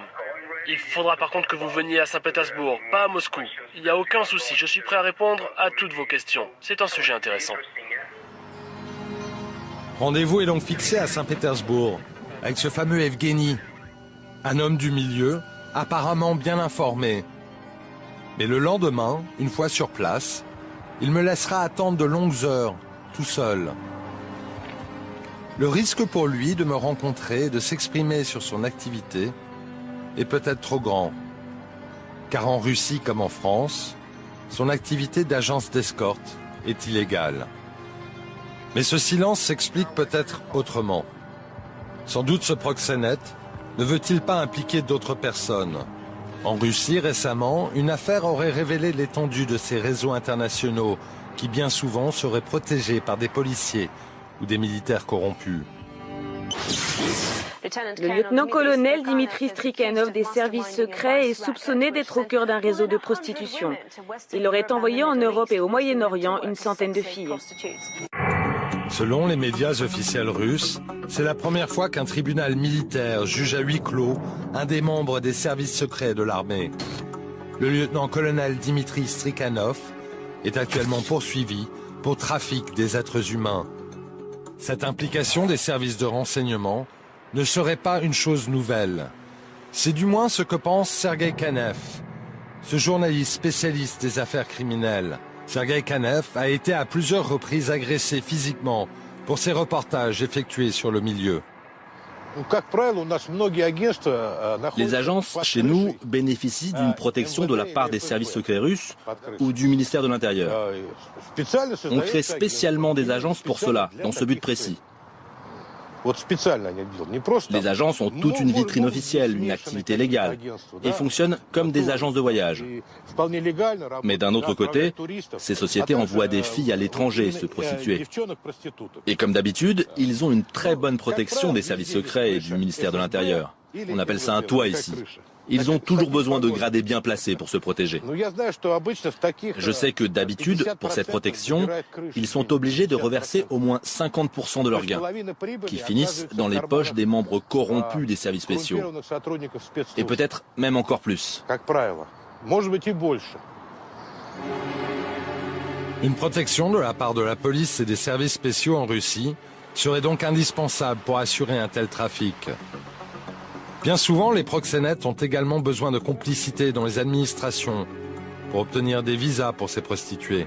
Il faudra par contre que vous veniez à Saint-Pétersbourg, pas à Moscou. Il n'y a aucun souci, je suis prêt à répondre à toutes vos questions. C'est un sujet intéressant. Rendez-vous est donc fixé à Saint-Pétersbourg, avec ce fameux Evgeny. Un homme du milieu, apparemment bien informé. Mais le lendemain, une fois sur place, il me laissera attendre de longues heures, tout seul. Le risque pour lui de me rencontrer et de s'exprimer sur son activité est peut-être trop grand. Car en Russie comme en France, son activité d'agence d'escorte est illégale. Mais ce silence s'explique peut-être autrement. Sans doute ce proxénète ne veut-il pas impliquer d'autres personnes. En Russie, récemment, une affaire aurait révélé l'étendue de ces réseaux internationaux qui bien souvent seraient protégés par des policiers ou des militaires corrompus. Le lieutenant-colonel Dimitri Strikhanov des services secrets est soupçonné d'être au cœur d'un réseau de prostitution. Il aurait envoyé en Europe et au Moyen-Orient une centaine de filles. Selon les médias officiels russes, c'est la première fois qu'un tribunal militaire juge à huis clos un des membres des services secrets de l'armée. Le lieutenant-colonel Dimitri Strikhanov est actuellement poursuivi pour trafic des êtres humains. Cette implication des services de renseignement ne serait pas une chose nouvelle. C'est du moins ce que pense Sergei Kanev, ce journaliste spécialiste des affaires criminelles. Sergei Kanev a été à plusieurs reprises agressé physiquement pour ses reportages effectués sur le milieu. Les agences, chez nous, bénéficient d'une protection de la part des services secrets russes ou du ministère de l'Intérieur. On crée spécialement des agences pour cela, dans ce but précis. Les agences ont toute une vitrine officielle, une activité légale, et fonctionnent comme des agences de voyage. Mais d'un autre côté, ces sociétés envoient des filles à l'étranger se prostituer. Et comme d'habitude, ils ont une très bonne protection des services secrets et du ministère de l'Intérieur. On appelle ça un toit ici. Ils ont toujours besoin de gradés bien placés pour se protéger. Je sais que d'habitude, pour cette protection, ils sont obligés de reverser au moins 50% de leurs gains, qui finissent dans les poches des membres corrompus des services spéciaux. Et peut-être même encore plus. Une protection de la part de la police et des services spéciaux en Russie serait donc indispensable pour assurer un tel trafic. Bien souvent, les proxénètes ont également besoin de complicité dans les administrations pour obtenir des visas pour ces prostituées.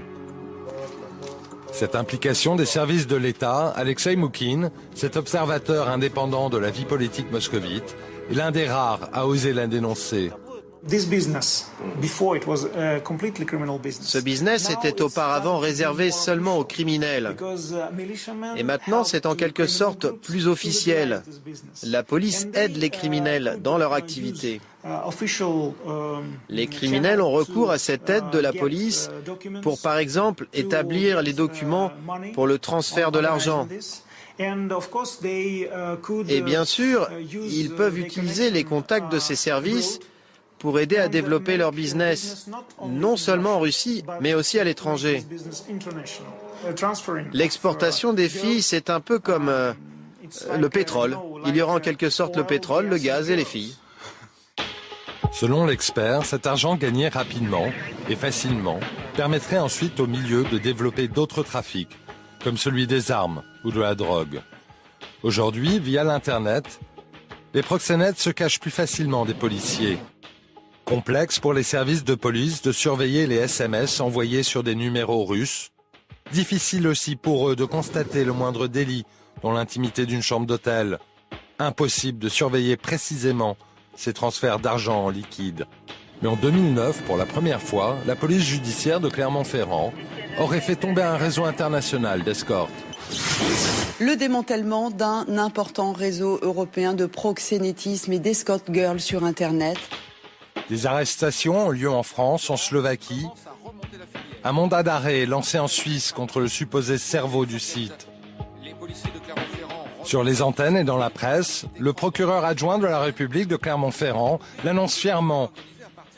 Cette implication des services de l'État, Alexei Moukhin, cet observateur indépendant de la vie politique moscovite, est l'un des rares à oser la dénoncer. Ce business était auparavant réservé seulement aux criminels. Et maintenant, c'est en quelque sorte plus officiel. La police aide les criminels dans leur activité. Les criminels ont recours à cette aide de la police pour, par exemple, établir les documents pour le transfert de l'argent. Et bien sûr, ils peuvent utiliser les contacts de ces services pour aider à développer leur business, non seulement en Russie, mais aussi à l'étranger. L'exportation des filles, c'est un peu comme le pétrole. Il y aura en quelque sorte le pétrole, le gaz et les filles. Selon l'expert, cet argent gagné rapidement et facilement permettrait ensuite au milieu de développer d'autres trafics, comme celui des armes ou de la drogue. Aujourd'hui, via l'Internet, les proxénètes se cachent plus facilement des policiers. Complexe pour les services de police de surveiller les SMS envoyés sur des numéros russes. Difficile aussi pour eux de constater le moindre délit dans l'intimité d'une chambre d'hôtel. Impossible de surveiller précisément ces transferts d'argent en liquide. Mais en 2009, pour la première fois, la police judiciaire de Clermont-Ferrand aurait fait tomber un réseau international d'escorte. Le démantèlement d'un important réseau européen de proxénétisme et d'escort girls sur Internet. Des arrestations ont lieu en France, en Slovaquie. Un mandat d'arrêt est lancé en Suisse contre le supposé cerveau du site. Sur les antennes et dans la presse, le procureur adjoint de la République de Clermont-Ferrand l'annonce fièrement.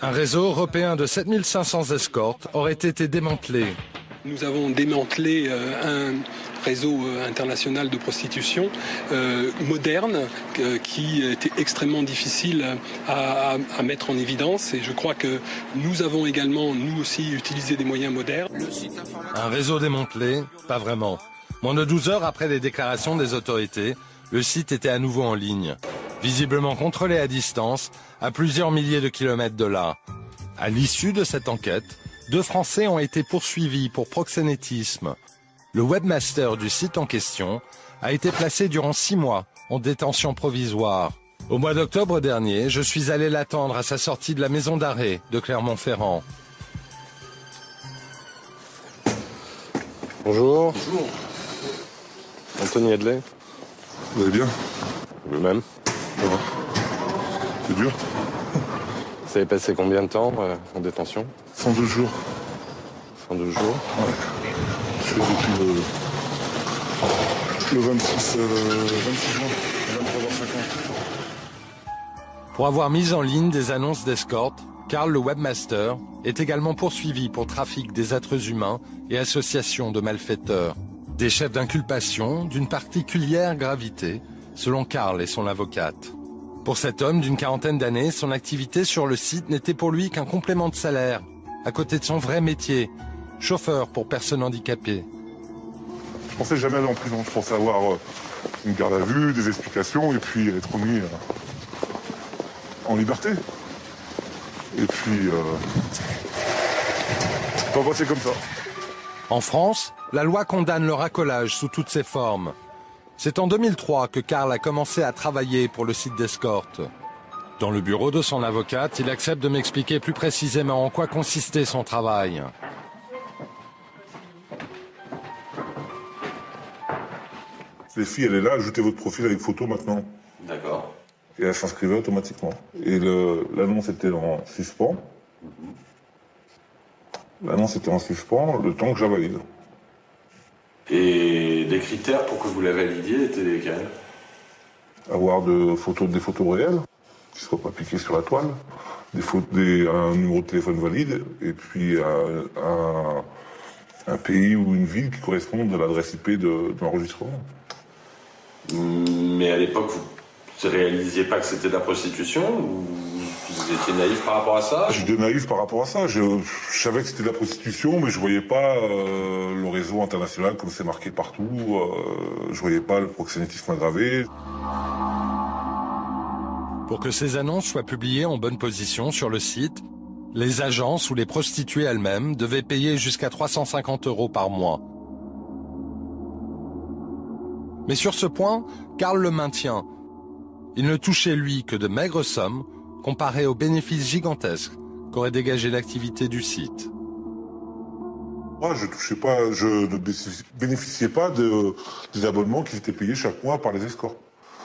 Un réseau européen de 7500 escortes aurait été démantelé. Nous avons démantelé un réseau international de prostitution moderne qui était extrêmement difficile à mettre en évidence, et je crois que nous avons également, nous aussi, utilisé des moyens modernes. Un réseau démantelé? Pas vraiment. Moins de 12 heures après les déclarations des autorités, le site était à nouveau en ligne, visiblement contrôlé à distance, à plusieurs milliers de kilomètres de là. À l'issue de cette enquête, 2 Français ont été poursuivis pour proxénétisme. Le webmaster du site en question a été placé durant 6 mois en détention provisoire. Au mois d'octobre dernier, je suis allé l'attendre à sa sortie de la maison d'arrêt de Clermont-Ferrand. Bonjour. Bonjour. Anthony Hedley. Vous allez bien? Vous-même. Ça va. C'est dur. Vous avez passé combien de temps en détention? 102 jours. 112 jours? Ouais. Je suis depuis le 26 juin, 23h50. Pour avoir mis en ligne des annonces d'escorte, Karl le webmaster est également poursuivi pour trafic des êtres humains et association de malfaiteurs. Des chefs d'inculpation d'une particulière gravité, selon Karl et son avocate. Pour cet homme d'une quarantaine d'années, son activité sur le site n'était pour lui qu'un complément de salaire, à côté de son vrai métier, chauffeur pour personnes handicapées. Je pensais jamais aller en prison, je pensais avoir une garde à vue, des explications, et puis être mis en liberté. Et puis, ça va passer comme ça. En France, la loi condamne le racolage sous toutes ses formes. C'est en 2003 que Karl a commencé à travailler pour le site d'escorte. Dans le bureau de son avocate, il accepte de m'expliquer plus précisément en quoi consistait son travail. Les filles, elle est là, ajoutez votre profil avec photo maintenant. D'accord. Et elle s'inscrivait automatiquement. Et l'annonce était en suspens. L'annonce était en suspens le temps que je la valide. Et les critères pour que vous la validiez étaient lesquels? Avoir des photos réelles, qui ne soient pas piquées sur la toile, un numéro de téléphone valide, et puis un pays ou une ville qui corresponde à l'adresse IP de l'enregistrement. Mais à l'époque, vous ne réalisiez pas que c'était de la prostitution ou vous étiez naïf par rapport à ça? J'étais naïf par rapport à ça. Je savais que c'était de la prostitution, mais je voyais pas le réseau international comme c'est marqué partout. Je voyais pas le proxénétisme aggravé. Pour que ces annonces soient publiées en bonne position sur le site, les agences ou les prostituées elles-mêmes devaient payer jusqu'à 350 € par mois. Mais sur ce point, Karl le maintient. Il ne touchait, lui, que de maigres sommes, comparées aux bénéfices gigantesques qu'aurait dégagé l'activité du site. Moi, je ne bénéficiais pas des abonnements qui étaient payés chaque mois par les escorts.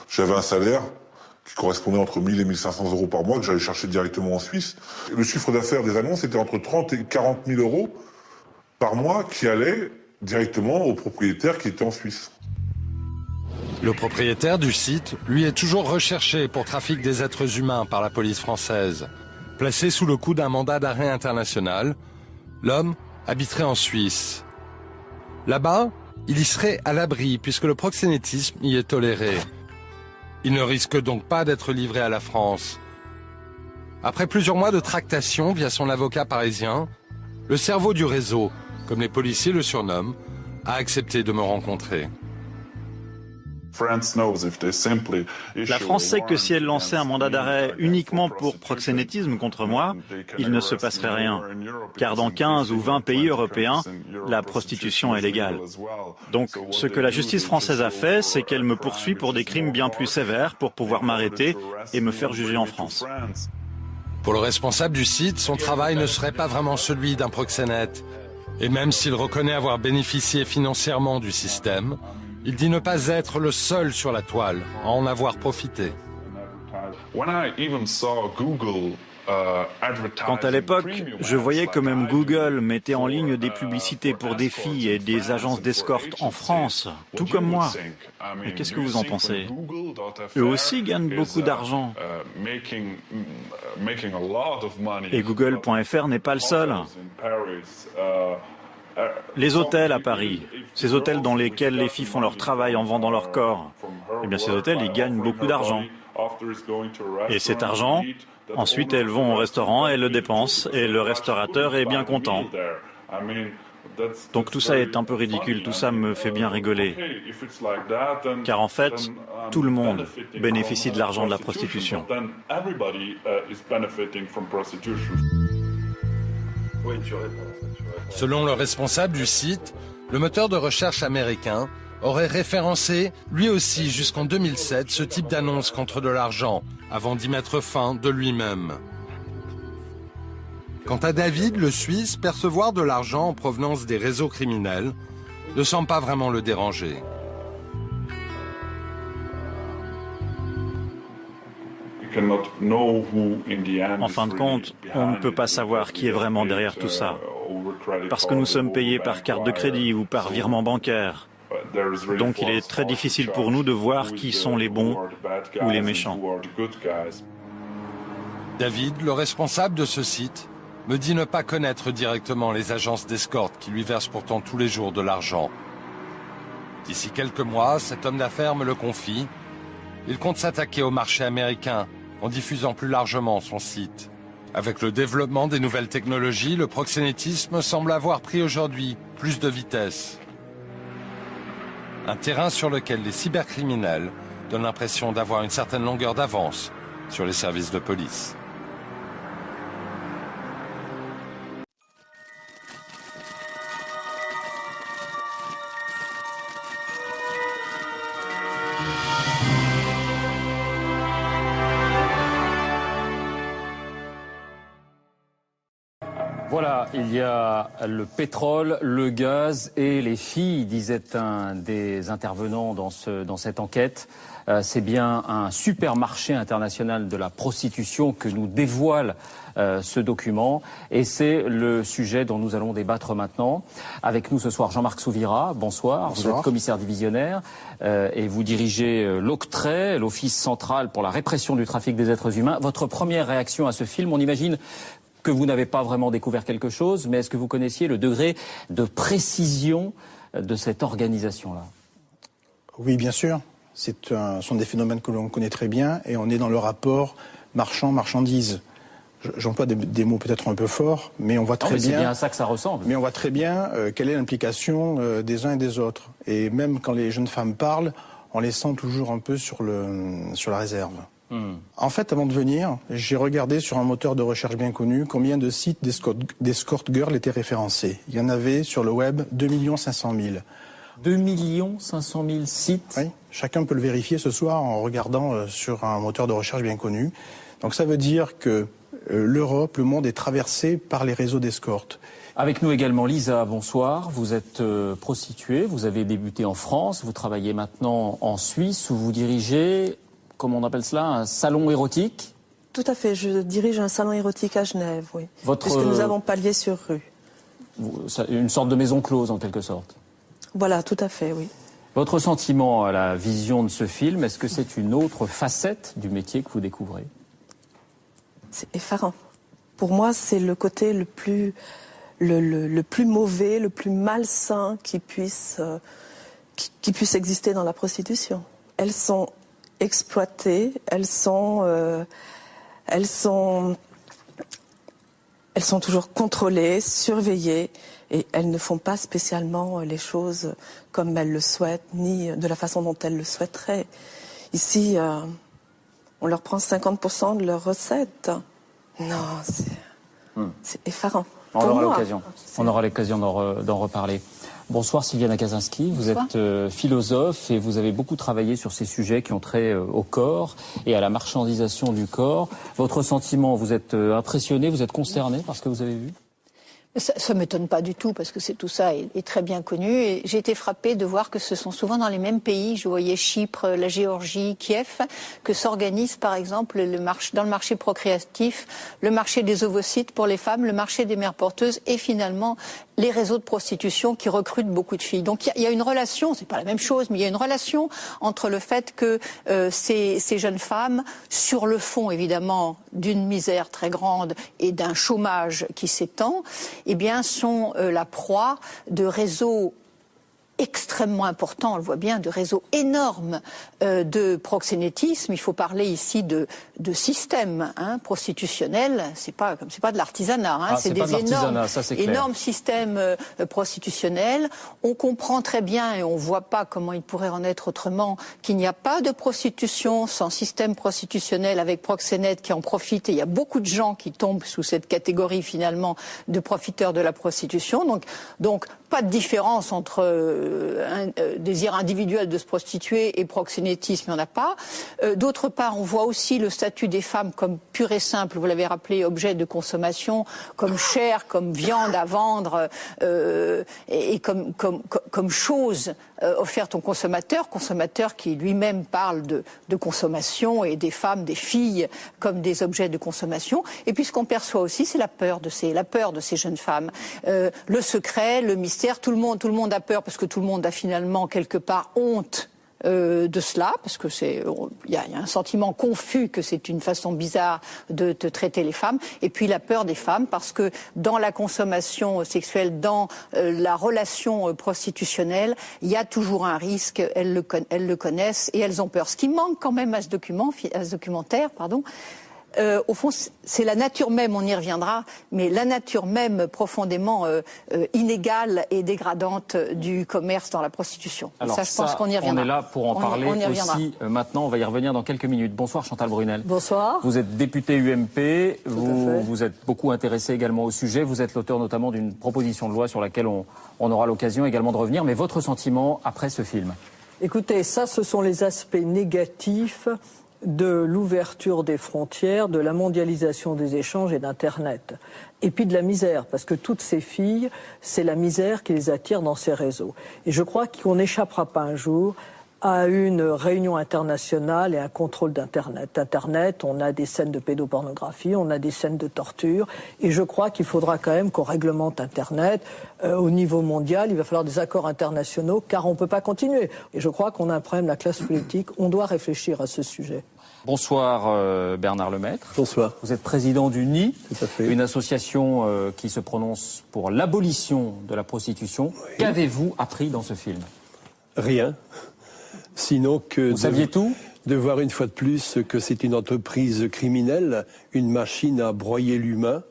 J'avais un salaire qui correspondait entre 1 000 et 1 500 € par mois que j'allais chercher directement en Suisse. Le chiffre d'affaires des annonces était entre 30 et 40 000 € par mois qui allaient directement aux propriétaires qui étaient en Suisse. Le propriétaire du site, lui, est toujours recherché pour trafic des êtres humains par la police française. Placé sous le coup d'un mandat d'arrêt international, l'homme habiterait en Suisse. Là-bas, il y serait à l'abri puisque le proxénétisme y est toléré. Il ne risque donc pas d'être livré à la France. Après plusieurs mois de tractation via son avocat parisien, le cerveau du réseau, comme les policiers le surnomment, a accepté de me rencontrer. La France sait que si elle lançait un mandat d'arrêt uniquement pour proxénétisme contre moi, il ne se passerait rien. Car dans 15 ou 20 pays européens, la prostitution est légale. Donc, ce que la justice française a fait, c'est qu'elle me poursuit pour des crimes bien plus sévères pour pouvoir m'arrêter et me faire juger en France. Pour le responsable du site, son travail ne serait pas vraiment celui d'un proxénète. Et même s'il reconnaît avoir bénéficié financièrement du système, il dit ne pas être le seul sur la toile à en avoir profité. Quand à l'époque, je voyais que même Google mettait en ligne des publicités pour des filles et des agences d'escorte en France, tout comme moi. Mais qu'est-ce que vous en pensez? Eux aussi gagnent beaucoup d'argent. Et Google.fr n'est pas le seul. Les hôtels à Paris, ces hôtels dans lesquels les filles font leur travail en vendant leur corps, eh bien ces hôtels, ils gagnent beaucoup d'argent. Et cet argent, ensuite elles vont au restaurant, elles le dépensent, et le restaurateur est bien content. Donc tout ça est un peu ridicule, tout ça me fait bien rigoler. Car en fait, tout le monde bénéficie de l'argent de la prostitution. Oui, tu réponds. Selon le responsable du site, le moteur de recherche américain aurait référencé, lui aussi jusqu'en 2007, ce type d'annonce contre de l'argent, avant d'y mettre fin de lui-même. Quant à David, le Suisse, percevoir de l'argent en provenance des réseaux criminels ne semble pas vraiment le déranger. En fin de compte, on ne peut pas savoir qui est vraiment derrière tout ça. Parce que nous sommes payés par carte de crédit ou par virement bancaire. Donc il est très difficile pour nous de voir qui sont les bons ou les méchants. David, le responsable de ce site, me dit ne pas connaître directement les agences d'escorte qui lui versent pourtant tous les jours de l'argent. D'ici quelques mois, cet homme d'affaires me le confie. Il compte s'attaquer au marché américain en diffusant plus largement son site. Avec le développement des nouvelles technologies, le proxénétisme semble avoir pris aujourd'hui plus de vitesse. Un terrain sur lequel les cybercriminels donnent l'impression d'avoir une certaine longueur d'avance sur les services de police. Voilà, il y a le pétrole, le gaz et les filles, disait un des intervenants dans cette enquête. C'est bien un supermarché international de la prostitution que nous dévoile ce document. Et c'est le sujet dont nous allons débattre maintenant. Avec nous ce soir, Jean-Marc Souvira. Bonsoir. Bonsoir. Vous êtes commissaire divisionnaire et vous dirigez l'OCTRAI, l'Office central pour la répression du trafic des êtres humains. Votre première réaction à ce film, on imagine que vous n'avez pas vraiment découvert quelque chose, mais est-ce que vous connaissiez le degré de précision de cette organisation-là? Oui, bien sûr. Ce sont des phénomènes que l'on connaît très bien et on est dans le rapport marchand-marchandise. J'emploie des mots peut-être un peu forts, mais on voit très bien. C'est bien à ça que ça ressemble. Mais on voit très bien quelle est l'implication des uns et des autres. Et même quand les jeunes femmes parlent, on les sent toujours un peu sur la réserve. En fait, avant de venir, j'ai regardé sur un moteur de recherche bien connu combien de sites d'escort girl étaient référencés. Il y en avait sur le web 2 500 000. 2 500 000 sites. Oui, chacun peut le vérifier ce soir en regardant sur un moteur de recherche bien connu. Donc ça veut dire que l'Europe, le monde est traversé par les réseaux d'escorte. Avec nous également Lisa, bonsoir. Vous êtes prostituée, vous avez débuté en France, vous travaillez maintenant en Suisse où vous dirigez, comment on appelle cela, un salon érotique? Tout à fait, je dirige un salon érotique à Genève, oui. Puisque nous avons Palier-sur-Rue. Une sorte de maison close en quelque sorte. Voilà, tout à fait, oui. Votre sentiment à la vision de ce film, est-ce que c'est une autre facette du métier que vous découvrez? C'est effarant. Pour moi, c'est le côté le plus mauvais, le plus malsain qui puisse exister dans la prostitution. Elles sont exploitées, elles sont toujours contrôlées, surveillées, et elles ne font pas spécialement les choses comme elles le souhaitent, ni de la façon dont elles le souhaiteraient. Ici, on leur prend 50% de leurs recettes. Non, c'est effarant. On aura l'occasion d'en reparler. Bonsoir Sylviana Kaczynski, vous êtes philosophe et vous avez beaucoup travaillé sur ces sujets qui ont trait au corps et à la marchandisation du corps. Votre sentiment, vous êtes impressionné, vous êtes consterné par ce que vous avez vu? Ça m'étonne pas du tout parce que tout ça est très bien connu. Et j'ai été frappée de voir que ce sont souvent dans les mêmes pays. Je voyais Chypre, la Géorgie, Kiev, que s'organise par exemple dans le marché procréatif, le marché des ovocytes pour les femmes, le marché des mères porteuses et finalement les réseaux de prostitution qui recrutent beaucoup de filles. Donc il y a une relation, c'est pas la même chose, mais il y a une relation entre le fait que ces jeunes femmes, sur le fond évidemment d'une misère très grande et d'un chômage qui s'étend, eh bien, sont la proie de réseaux extrêmement importants, on le voit bien, de réseaux énormes de proxénétisme. Il faut parler ici de systèmes prostitutionnels. C'est pas de l'artisanat, c'est des énormes systèmes prostitutionnels. On comprend très bien et on voit pas comment il pourrait en être autrement qu'il n'y a pas de prostitution sans système prostitutionnel avec proxénètes qui en profitent. Et il y a beaucoup de gens qui tombent sous cette catégorie finalement de profiteurs de la prostitution. Donc pas de différence entre désir individuel de se prostituer et proxénétisme, il n'y en a pas. D'autre part, on voit aussi le statut des femmes comme pur et simple, vous l'avez rappelé, objet de consommation, comme chair, comme viande à vendre et comme chose offerte au consommateur qui lui-même parle de consommation et des femmes, des filles comme des objets de consommation. Et puis ce qu'on perçoit aussi, c'est la peur de ces jeunes femmes. Le secret, le mystère, tout le monde a peur parce que tout le monde a finalement quelque part honte de cela, parce que il y a un sentiment confus que c'est une façon bizarre de traiter les femmes, et puis la peur des femmes, parce que dans la consommation sexuelle, dans la relation prostitutionnelle, il y a toujours un risque, elles le connaissent, et elles ont peur. Ce qui manque quand même à ce documentaire, au fond, c'est la nature même, on y reviendra, mais la nature même profondément inégale et dégradante du commerce dans la prostitution. Alors ça, je pense qu'on y reviendra. On est là pour en parler aussi maintenant, on va y revenir dans quelques minutes. Bonsoir Chantal Brunel. Bonsoir. Vous êtes députée UMP, vous êtes beaucoup intéressée également au sujet, vous êtes l'auteur notamment d'une proposition de loi sur laquelle on aura l'occasion également de revenir, mais votre sentiment après ce film? Écoutez, ça ce sont les aspects négatifs de l'ouverture des frontières, de la mondialisation des échanges et d'Internet. Et puis de la misère, parce que toutes ces filles, c'est la misère qui les attire dans ces réseaux. Et je crois qu'on n'échappera pas un jour à une réunion internationale et un contrôle d'Internet. Internet, on a des scènes de pédopornographie, on a des scènes de torture, et je crois qu'il faudra quand même qu'on réglemente Internet au niveau mondial. Il va falloir des accords internationaux, car on ne peut pas continuer. Et je crois qu'on a un problème, la classe politique, on doit réfléchir à ce sujet. Bonsoir Bernard Lemaître. Bonsoir. Vous êtes président du NI, une association qui se prononce pour l'abolition de la prostitution. Oui. Qu'avez-vous appris dans ce film? Rien. Sinon que vous saviez tout, de voir une fois de plus que c'est une entreprise criminelle, une machine à broyer l'humain,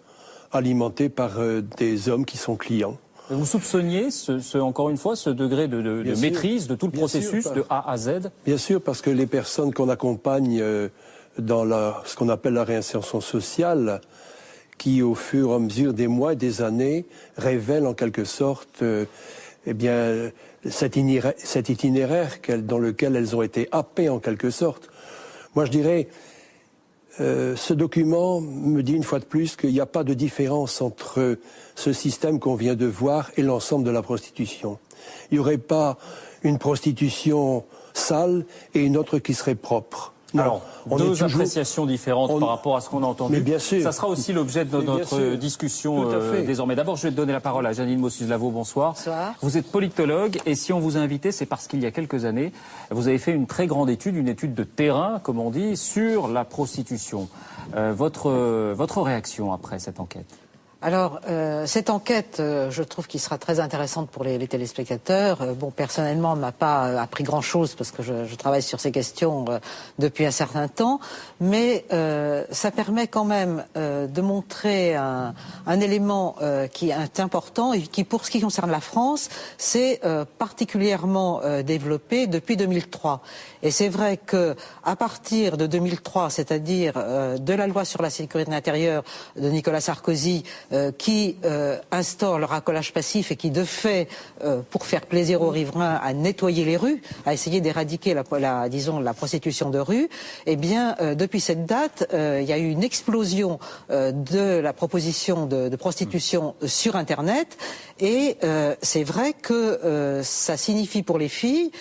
alimentée par des hommes qui sont clients. Vous soupçonniez, encore une fois, ce degré de maîtrise de tout le processus de A à Z? Bien sûr, parce que les personnes qu'on accompagne dans ce qu'on appelle la réinsertion sociale, qui au fur et à mesure des mois et des années révèlent en quelque sorte cet itinéraire dans lequel elles ont été happées en quelque sorte. Moi je dirais, ce document me dit une fois de plus qu'il n'y a pas de différence entre ce système qu'on vient de voir et l'ensemble de la prostitution. Il n'y aurait pas une prostitution sale et une autre qui serait propre. Non, alors, deux appréciations différentes par rapport à ce qu'on a entendu. Mais bien sûr. Ça sera aussi l'objet de notre discussion désormais. D'abord, je vais donner la parole à Janine Mossus-Lavo. Bonsoir. Bonsoir. Vous êtes politologue et si on vous a invité, c'est parce qu'il y a quelques années, vous avez fait une très grande étude, une étude de terrain, comme on dit, sur la prostitution. Votre réaction après cette enquête? Alors, cette enquête, je trouve qu'il sera très intéressante pour les téléspectateurs. Bon, personnellement, on ne m'a pas appris grand-chose parce que je travaille sur ces questions depuis un certain temps, mais ça permet quand même de montrer un élément qui est important et qui, pour ce qui concerne la France, s'est particulièrement développé depuis 2003. Et c'est vrai que à partir de 2003, c'est-à-dire de la loi sur la sécurité intérieure de Nicolas Sarkozy, qui instaure le racolage passif et qui de fait, pour faire plaisir aux riverains, a nettoyé les rues, a essayé d'éradiquer la prostitution de rue, eh bien depuis cette date, il y a eu une explosion de la proposition de prostitution sur Internet. Et c'est vrai que ça signifie pour les filles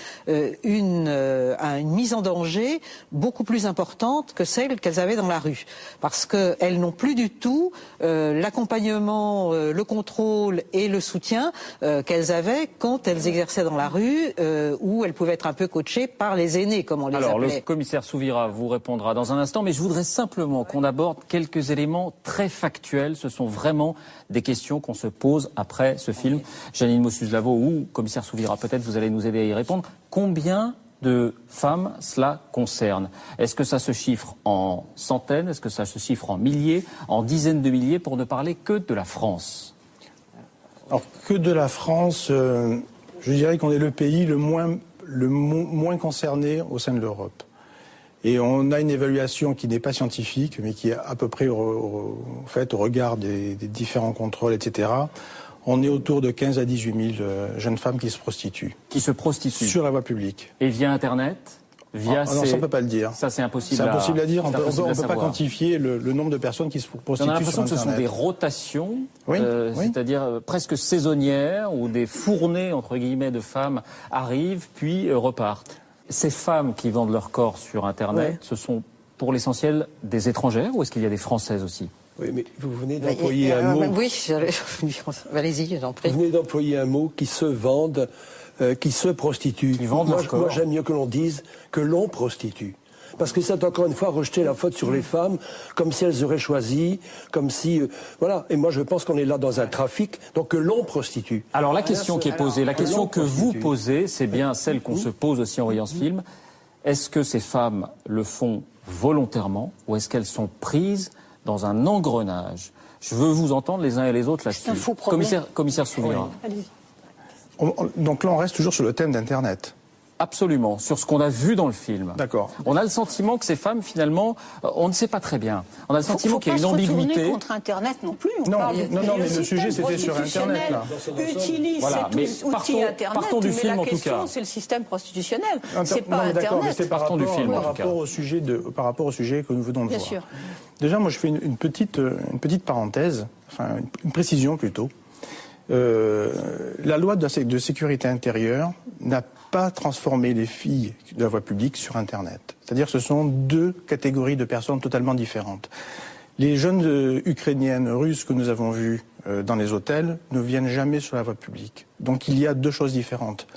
une mise en danger beaucoup plus importante que celle qu'elles avaient dans la rue. Parce qu'elles n'ont plus du tout l'accompagnement, le contrôle et le soutien qu'elles avaient quand elles exerçaient dans la rue, où elles pouvaient être un peu coachées par les aînés, comme on les appelait. Alors, le commissaire Souvira vous répondra dans un instant, mais je voudrais simplement qu'on aborde quelques éléments très factuels. Ce sont vraiment des questions qu'on se pose après ce film. Janine Mossus-Lavo ou commissaire Souvira, peut-être vous allez nous aider à y répondre. Combien de femmes cela concerne? Est-ce que ça se chiffre en centaines? Est-ce que ça se chiffre en milliers, en dizaines de milliers, pour ne parler que de la France? Alors, que de la France, je dirais qu'on est le pays le moins concerné au sein de l'Europe. Et on a une évaluation qui n'est pas scientifique, mais qui est à peu près au regard des différents contrôles, etc. On est autour de 15 à 18 000 jeunes femmes qui se prostituent. Qui se prostituent sur la voie publique. Et via Internet? Non, ça on ne peut pas le dire. Ça c'est impossible. C'est impossible à dire. On ne peut pas quantifier le nombre de personnes qui se prostituent sur Internet. On a l'impression que ce sont des rotations, c'est-à-dire presque saisonnières, où des fournées entre guillemets de femmes arrivent puis repartent. Ces femmes qui vendent leur corps sur Internet, ce sont pour l'essentiel des étrangères ou est-ce qu'il y a des Françaises aussi? Oui, mais vous venez d'employer un mot. Oui, allez-y, j'en prie. Vous venez d'employer un mot qui se vendent, qui se prostituent. Qui vendent leur corps. Moi, j'aime mieux que l'on dise que l'on prostitue. Parce que c'est encore une fois rejeter la faute sur les femmes, comme si elles auraient choisi, comme si... voilà. Et moi, je pense qu'on est là dans un trafic, donc que l'on prostitue. Alors, la question qui est posée, la question que vous posez, c'est bien celle qu'on se pose aussi en voyant ce film. Est-ce que ces femmes le font volontairement ou est-ce qu'elles sont prises dans un engrenage? Je veux vous entendre les uns et les autres là-dessus. C'est un faux problème. Commissaire Souvira. Oui. Donc là, on reste toujours sur le thème d'Internet. Absolument, sur ce qu'on a vu dans le film. D'accord. On a le sentiment que ces femmes, finalement, on ne sait pas très bien. On a le sentiment qu'il y a une ambiguïté. Faut pas se retourner contre Internet non plus. Non, mais le sujet c'était sur Internet là. Utilise cet outil Internet, partons du film en tout cas. La question c'est le système prostitutionnel. C'est pas Internet. Internet. C'est par rapport au sujet que nous venons de voir. Sûr. Déjà, moi je fais une petite parenthèse, enfin une précision plutôt. La loi de sécurité intérieure n'a pas transformé les filles de la voie publique sur Internet. C'est-à-dire que ce sont deux catégories de personnes totalement différentes. Les jeunes ukrainiennes, russes que nous avons vues dans les hôtels ne viennent jamais sur la voie publique. Donc il y a deux choses différentes.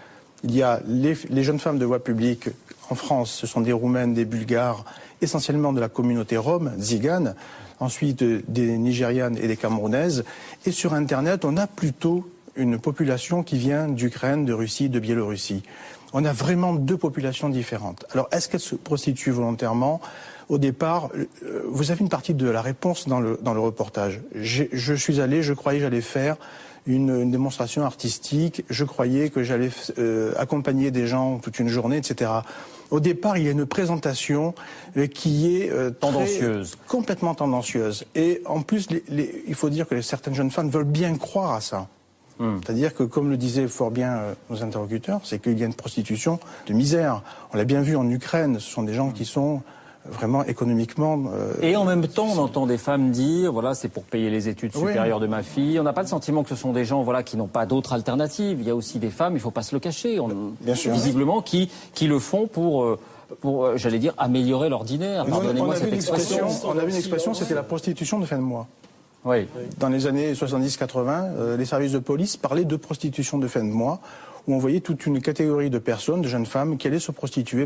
Il y a les jeunes femmes de voie publique en France, ce sont des Roumaines, des Bulgares, essentiellement de la communauté rome, tsigane, ensuite des Nigérianes et des Camerounaises. Et sur Internet, on a plutôt une population qui vient d'Ukraine, de Russie, de Biélorussie. On a vraiment deux populations différentes. Alors, est-ce qu'elles se prostituent volontairement ? Au départ, vous avez une partie de la réponse dans le reportage. Je suis allé, je croyais que j'allais faire une démonstration artistique, je croyais que j'allais accompagner des gens toute une journée, etc. Au départ, il y a une présentation qui est tendancieuse, complètement tendancieuse. Et en plus, il faut dire que certaines jeunes femmes veulent bien croire à ça. C'est-à-dire que, comme le disaient fort bien nos interlocuteurs, c'est qu'il y a une prostitution de misère. On l'a bien vu en Ukraine, ce sont des gens qui sont vraiment économiquement... Et en même temps, on entend des femmes dire, voilà, c'est pour payer les études supérieures de ma fille. On n'a pas le sentiment que ce sont des gens, voilà, qui n'ont pas d'autre alternative. Il y a aussi des femmes, il ne faut pas se le cacher, bien sûr, visiblement, qui le font pour j'allais dire, améliorer l'ordinaire. Pardonnez-moi cette expression. On a vu une expression, c'était la prostitution de fin de mois. Oui. Dans les années 70-80, les services de police parlaient de prostitution de fin de mois, où on voyait toute une catégorie de personnes, de jeunes femmes, qui allaient se prostituer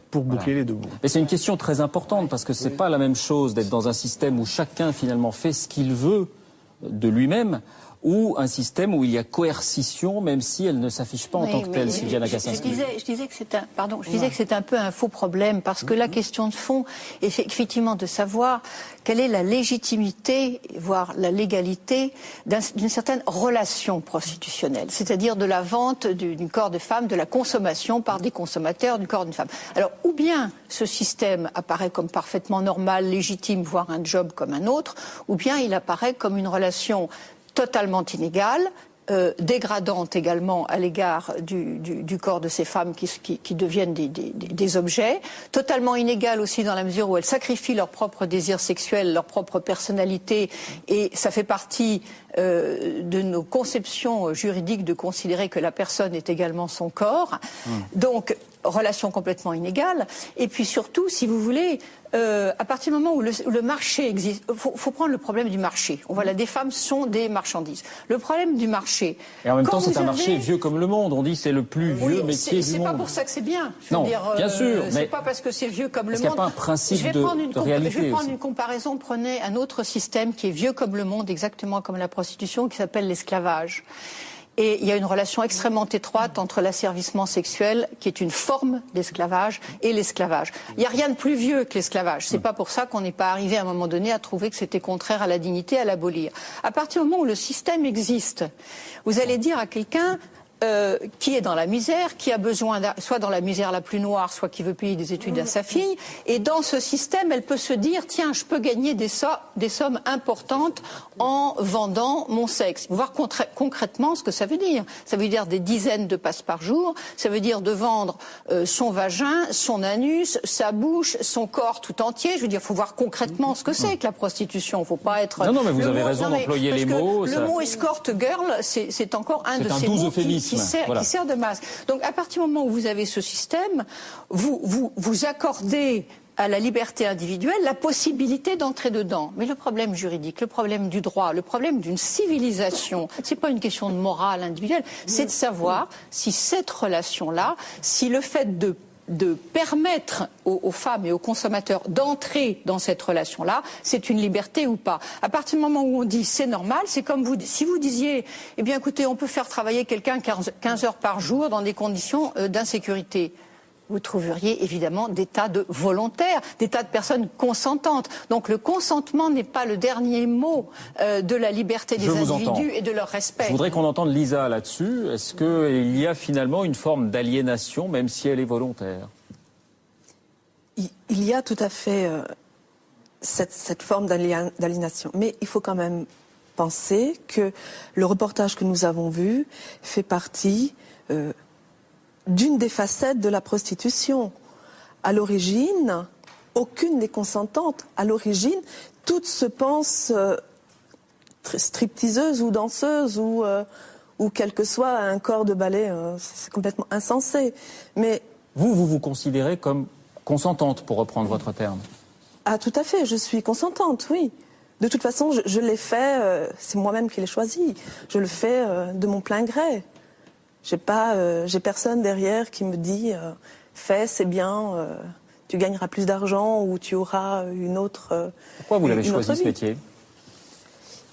pour boucler les deux bouts. Et c'est une question très importante, parce que c'est pas la même chose d'être dans un système où chacun finalement fait ce qu'il veut de lui-même, ou un système où il y a coercition, même si elle ne s'affiche pas en tant que telle, Sylviane Agacinski. Je disais que c'est un peu un faux problème, parce que la question de fond est effectivement de savoir quelle est la légitimité, voire la légalité d'une certaine relation prostitutionnelle, c'est-à-dire de la vente du corps de femme, de la consommation par des consommateurs du corps d'une femme. Alors, ou bien ce système apparaît comme parfaitement normal, légitime, voire un job comme un autre, ou bien il apparaît comme une relation totalement inégale, dégradante également à l'égard du corps de ces femmes qui deviennent des objets, totalement inégale aussi dans la mesure où elles sacrifient leur propre désir sexuel, leur propre personnalité, et ça fait partie de nos conceptions juridiques de considérer que la personne est également son corps. Donc, relation complètement inégale. Et puis surtout, si vous voulez, à partir du moment où le marché existe, faut prendre le problème du marché. On voit là, des femmes sont des marchandises. Le problème du marché... Et en même temps, c'est un marché vieux comme le monde. On dit c'est le plus vieux métier du monde. C'est pas pour ça que c'est bien. Non, bien sûr. C'est pas parce que c'est vieux comme le monde. Est-ce qu'il n'y a pas un principe de réalité? Je vais prendre une comparaison. Prenez un autre système qui est vieux comme le monde, exactement comme la prostitution, qui s'appelle l'esclavage. Et il y a une relation extrêmement étroite entre l'asservissement sexuel, qui est une forme d'esclavage, et l'esclavage. Il n'y a rien de plus vieux que l'esclavage. C'est pas pour ça qu'on n'est pas arrivé à un moment donné à trouver que c'était contraire à la dignité, à l'abolir. À partir du moment où le système existe, vous allez dire à quelqu'un qui est dans la misère, qui a besoin, soit dans la misère la plus noire, soit qui veut payer des études à sa fille, et dans ce système, elle peut se dire, tiens, je peux gagner des sommes importantes en vendant mon sexe. Voir concrètement ce que ça veut dire. Ça veut dire des dizaines de passes par jour, ça veut dire de vendre son vagin, son anus, sa bouche, son corps tout entier. Je veux dire, il faut voir concrètement ce que c'est que la prostitution. Il ne faut pas être... Non, mais vous avez raison d'employer les mots. Le mot escort girl, c'est encore un de ces mots qui sert de masse. Donc, à partir du moment où vous avez ce système, vous accordez à la liberté individuelle la possibilité d'entrer dedans. Mais le problème juridique, le problème du droit, le problème d'une civilisation, c'est pas une question de morale individuelle, c'est de savoir si cette relation-là, si le fait de permettre aux femmes et aux consommateurs d'entrer dans cette relation-là, c'est une liberté ou pas. À partir du moment où on dit c'est normal, c'est comme si vous disiez, eh bien écoutez, on peut faire travailler quelqu'un 15 heures par jour dans des conditions d'insécurité. vous trouveriez évidemment des tas de volontaires, des tas de personnes consentantes. Donc le consentement n'est pas le dernier mot de la liberté des individus et de leur respect. Je voudrais qu'on entende Lisa là-dessus. Est-ce qu'il y a finalement une forme d'aliénation, même si elle est volontaire? Il y a tout à fait cette forme d'aliénation. Mais il faut quand même penser que le reportage que nous avons vu fait partie d'une des facettes de la prostitution. À l'origine, aucune n'est consentante. À l'origine, toutes se pensent stripteaseuses ou danseuses ou quel que soit un corps de ballet. C'est complètement insensé. Mais vous considérez comme consentante, pour reprendre votre terme? Ah, tout à fait, je suis consentante, oui. De toute façon, je l'ai fait, c'est moi-même qui l'ai choisi. Je le fais de mon plein gré. J'ai personne derrière qui me dit fais, c'est bien, tu gagneras plus d'argent ou tu auras une autre. Pourquoi vous l'avez choisi ce métier?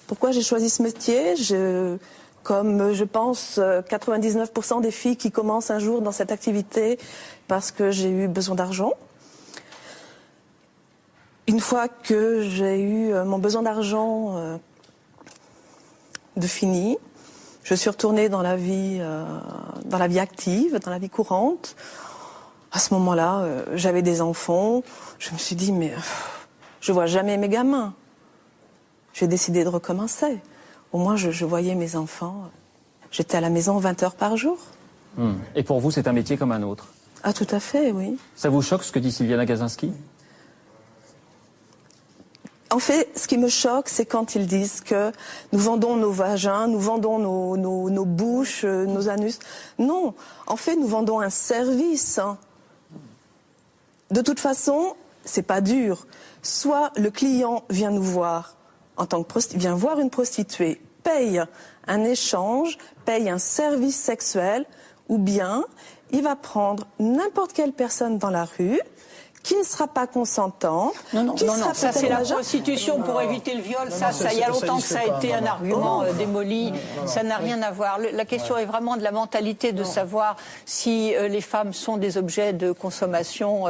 Pourquoi j'ai choisi ce métier? Comme je pense 99% des filles qui commencent un jour dans cette activité parce que j'ai eu besoin d'argent. Une fois que j'ai eu mon besoin d'argent de fini, je suis retournée dans la vie active, dans la vie courante. À ce moment-là, j'avais des enfants. Je me suis dit, mais je vois jamais mes gamins. J'ai décidé de recommencer. Au moins, je voyais mes enfants. J'étais à la maison 20 heures par jour. Et pour vous, c'est un métier comme un autre? Ah, tout à fait, oui. Ça vous choque ce que dit Sylviana Gazinski? En fait, ce qui me choque, c'est quand ils disent que nous vendons nos vagins, nous vendons nos bouches, nos anus. Non, en fait, nous vendons un service. De toute façon, c'est pas dur. Soit le client vient nous voir en tant que vient voir une prostituée, paye un échange, paye un service sexuel, ou bien il va prendre n'importe quelle personne dans la rue qui ne sera pas consentant. Non, ça c'est la prostitution pour éviter le viol. Ça, il y a longtemps que ça a été un argument démoli. Ça n'a rien à voir. La question est vraiment de la mentalité, de savoir si les femmes sont des objets de consommation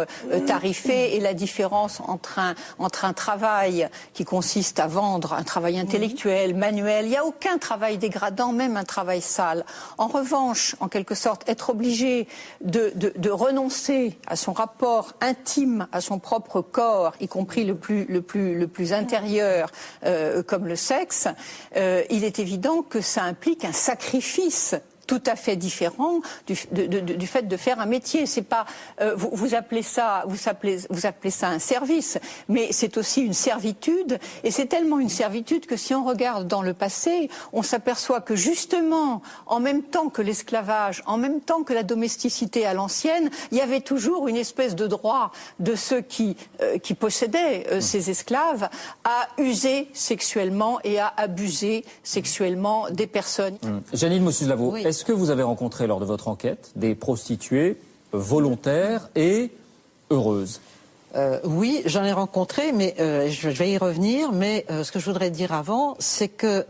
tarifés, et la différence entre un travail qui consiste à vendre, un travail intellectuel, manuel. Il n'y a aucun travail dégradant, même un travail sale. En revanche, en quelque sorte, être obligé de renoncer à son rapport intime, à son propre corps, y compris le plus intérieur, comme le sexe, il est évident que ça implique un sacrifice tout à fait différent du fait de faire un métier. C'est pas vous appelez ça un service, mais c'est aussi une servitude, et c'est tellement une servitude que si on regarde dans le passé, on s'aperçoit que justement, en même temps que l'esclavage, en même temps que la domesticité à l'ancienne, il y avait toujours une espèce de droit de ceux qui possédaient ces esclaves à user sexuellement et à abuser sexuellement des personnes. Janine Mossus-Lavo, oui. Est-ce que vous avez rencontré lors de votre enquête des prostituées volontaires et heureuses? Oui, j'en ai rencontré, mais je vais y revenir. Mais ce que je voudrais dire avant, c'est que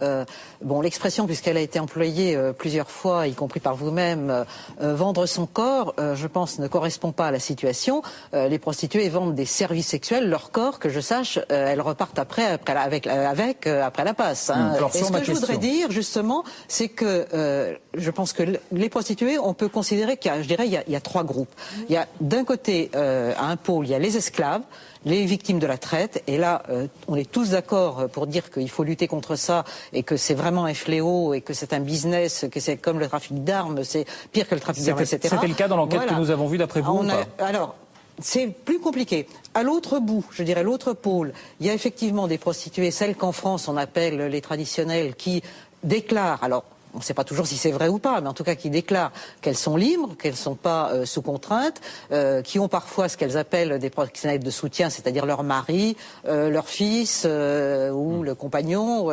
l'expression, puisqu'elle a été employée plusieurs fois, y compris par vous-même, vendre son corps, je pense, ne correspond pas à la situation. Les prostituées vendent des services sexuels, leur corps, que je sache, elles repartent après la passe. Hein. Alors, et ce que je voudrais dire, justement, c'est que je pense que les prostituées, on peut considérer qu'il y a trois groupes. Il y a d'un côté, à un pôle, il y a les esclaves, les victimes de la traite, et là on est tous d'accord pour dire qu'il faut lutter contre ça, et que c'est vraiment un fléau, et que c'est un business, que c'est comme le trafic d'armes, c'est pire que le trafic d'armes, etc. C'était le cas dans l'enquête que nous avons vue, d'après vous, ou pas? Alors, c'est plus compliqué. À l'autre bout, je dirais l'autre pôle, il y a effectivement des prostituées, celles qu'en France on appelle les traditionnelles, qui déclarent, alors on ne sait pas toujours si c'est vrai ou pas, mais en tout cas qui déclarent qu'elles sont libres, qu'elles ne sont pas sous contrainte, qui ont parfois ce qu'elles appellent des proxénètes de soutien, c'est-à-dire leur mari, leur fils ou le compagnon,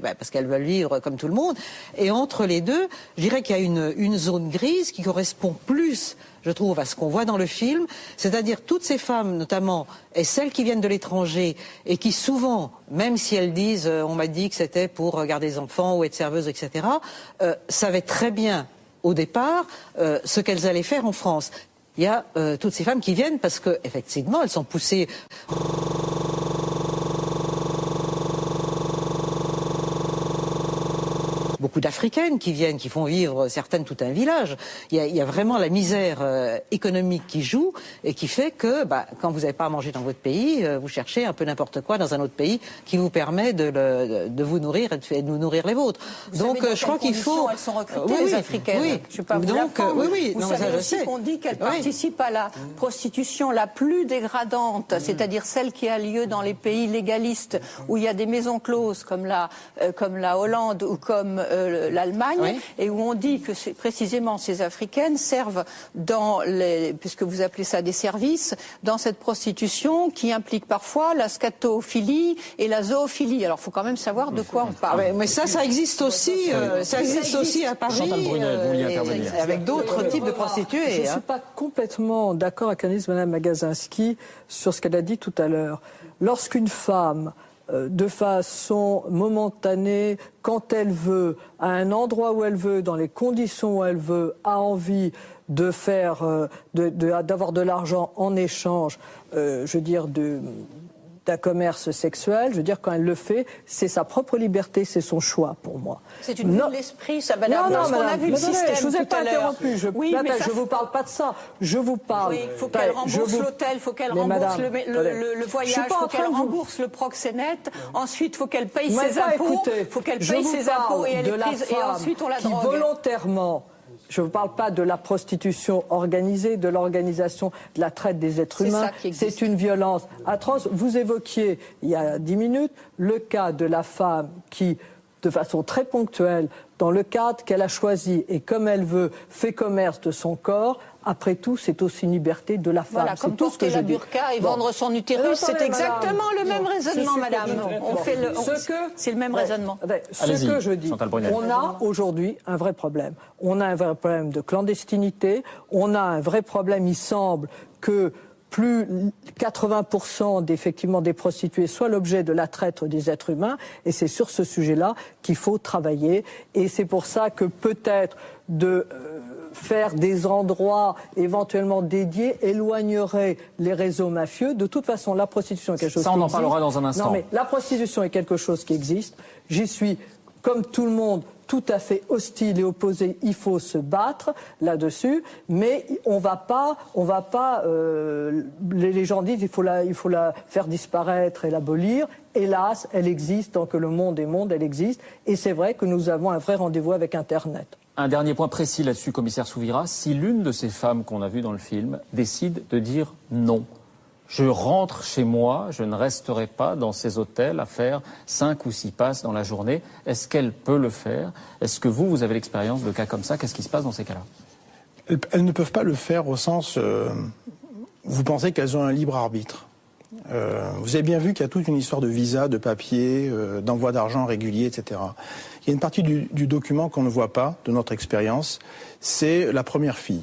parce qu'elles veulent vivre comme tout le monde. Et entre les deux, je dirais qu'il y a une zone grise qui correspond plus, je trouve, à ce qu'on voit dans le film, c'est-à-dire toutes ces femmes, notamment, et celles qui viennent de l'étranger, et qui souvent, même si elles disent « on m'a dit que c'était pour garder des enfants ou être serveuse, etc. », savaient très bien, au départ, ce qu'elles allaient faire en France. il y a toutes ces femmes qui viennent parce que effectivement elles sont poussées. Beaucoup d'Africaines qui viennent, qui font vivre certaines tout un village. Il y a vraiment la misère économique qui joue et qui fait que quand vous n'avez pas à manger dans votre pays, vous cherchez un peu n'importe quoi dans un autre pays qui vous permet de vous nourrir et de nous nourrir les vôtres. Donc je crois qu'il faut... Elles sont recrutées, les Africaines. Oui. Je ne vais pas vous l'apprendre. Vous non, savez ça, aussi qu'on dit qu'elles participent à la prostitution la plus dégradante, c'est-à-dire celle qui a lieu dans les pays légalistes où il y a des maisons closes comme la Hollande ou comme l'Allemagne, et où on dit que précisément ces Africaines servent puisque vous appelez ça des services, dans cette prostitution qui implique parfois la scatophilie et la zoophilie. Alors il faut quand même savoir de quoi on parle. Mais ça existe aussi, ça existe aussi à Paris, avec d'autres types de prostituées. Je ne suis pas complètement d'accord avec Mme Magazinski sur ce qu'elle a dit tout à l'heure. Lorsqu'une femme de façon momentanée, quand elle veut, à un endroit où elle veut, dans les conditions où elle veut, a envie de faire, d'avoir de l'argent en échange, je veux dire, d'un commerce sexuel, je veux dire, quand elle le fait, c'est sa propre liberté, c'est son choix pour moi. C'est une vue de l'esprit, ça, madame. Non, on a vu le système je vous ai pas interrompu. Je vous parle pas de ça. Je vous parle. Oui, il faut qu'elle rembourse l'hôtel, il faut qu'elle rembourse le voyage, il faut qu'elle rembourse le proxénète. Ensuite, il faut qu'elle paye ses impôts. Il faut qu'elle paye ses impôts et elle est prise. Et ensuite, on la drogue. Volontairement. Je ne vous parle pas de la prostitution organisée, de l'organisation de la traite des êtres humains. C'est une violence atroce. Vous évoquiez, il y a 10 minutes, le cas de la femme qui, de façon très ponctuelle, dans le cadre qu'elle a choisi et comme elle veut, fait commerce de son corps. Après tout, c'est aussi une liberté de la femme. Voilà, comme porter la burqa et vendre son utérus, c'est exactement le même raisonnement, madame. C'est le même raisonnement. Ce que je dis, on a aujourd'hui un vrai problème. On a un vrai problème de clandestinité, on a un vrai problème, il semble, que plus 80% des prostituées soient l'objet de la traite des êtres humains, et c'est sur ce sujet-là qu'il faut travailler. Et c'est pour ça que peut-être faire des endroits éventuellement dédiés éloignerait les réseaux mafieux. De toute façon, la prostitution est quelque chose qui existe. Ça, on en parlera dans un instant. Non, mais la prostitution est quelque chose qui existe. J'y suis, comme tout le monde, tout à fait hostile et opposé. Il faut se battre là-dessus, mais on va pas. Les gens disent il faut la faire disparaître et l'abolir. Hélas, elle existe tant que le monde est monde, elle existe. Et c'est vrai que nous avons un vrai rendez-vous avec Internet. Un dernier point précis là-dessus, commissaire Souvira. Si l'une de ces femmes qu'on a vues dans le film décide de dire non, je rentre chez moi, je ne resterai pas dans ces hôtels à faire 5 ou 6 passes dans la journée, est-ce qu'elle peut le faire? Est-ce que vous avez l'expérience de cas comme ça? Qu'est-ce qui se passe dans ces cas-là? Elles ne peuvent pas le faire au sens... vous pensez qu'elles ont un libre arbitre. Vous avez bien vu qu'il y a toute une histoire de visa, de papier, d'envoi d'argent régulier, etc. Il y a une partie du document qu'on ne voit pas, de notre expérience, c'est la première fille.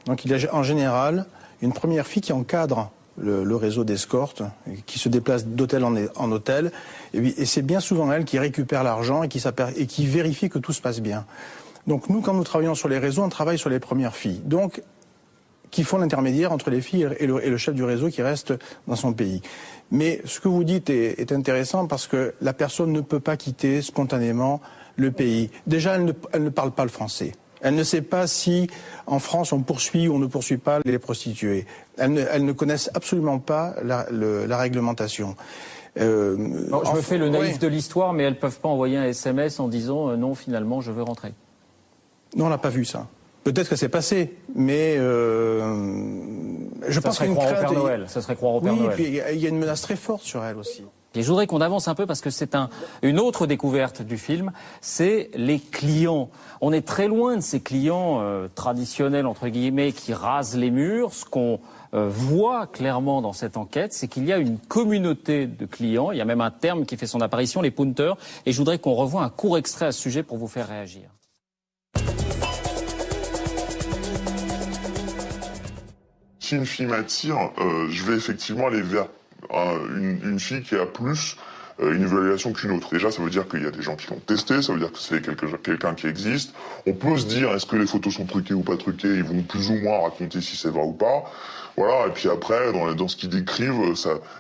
Donc il y a en général une première fille qui encadre le réseau d'escorte, qui se déplace d'hôtel en hôtel, et c'est bien souvent elle qui récupère l'argent et qui vérifie que tout se passe bien. Donc nous, quand nous travaillons sur les réseaux, on travaille sur les premières filles. Donc, qui font l'intermédiaire entre les filles et le chef du réseau qui reste dans son pays. Mais ce que vous dites est intéressant parce que la personne ne peut pas quitter spontanément le pays. Déjà, elle ne parle pas le français. Elle ne sait pas si, en France, on poursuit ou on ne poursuit pas les prostituées. Elles ne connaissent absolument pas la réglementation. Je me fais le naïf de l'histoire, mais elles ne peuvent pas envoyer un SMS en disant non, finalement, je veux rentrer. Non, on n'a pas vu ça. Peut-être que c'est passé, mais je pense qu'il y a une crainte. Ça serait croire au Père Noël. Oui, puis il y a une menace très forte sur elle aussi. Et je voudrais qu'on avance un peu parce que c'est une autre découverte du film, c'est les clients. On est très loin de ces clients traditionnels, entre guillemets, qui rasent les murs. Ce qu'on voit clairement dans cette enquête, c'est qu'il y a une communauté de clients. Il y a même un terme qui fait son apparition, les punters. Et je voudrais qu'on revoie un court extrait à ce sujet pour vous faire réagir. Si une fille m'attire, je vais effectivement aller vers une fille qui a plus une évaluation qu'une autre. Déjà, ça veut dire qu'il y a des gens qui l'ont testé, ça veut dire que c'est quelqu'un qui existe. On peut se dire, est-ce que les photos sont truquées ou pas truquées? Ils vont plus ou moins raconter si c'est vrai ou pas. Voilà, et puis après, dans ce qu'ils décrivent,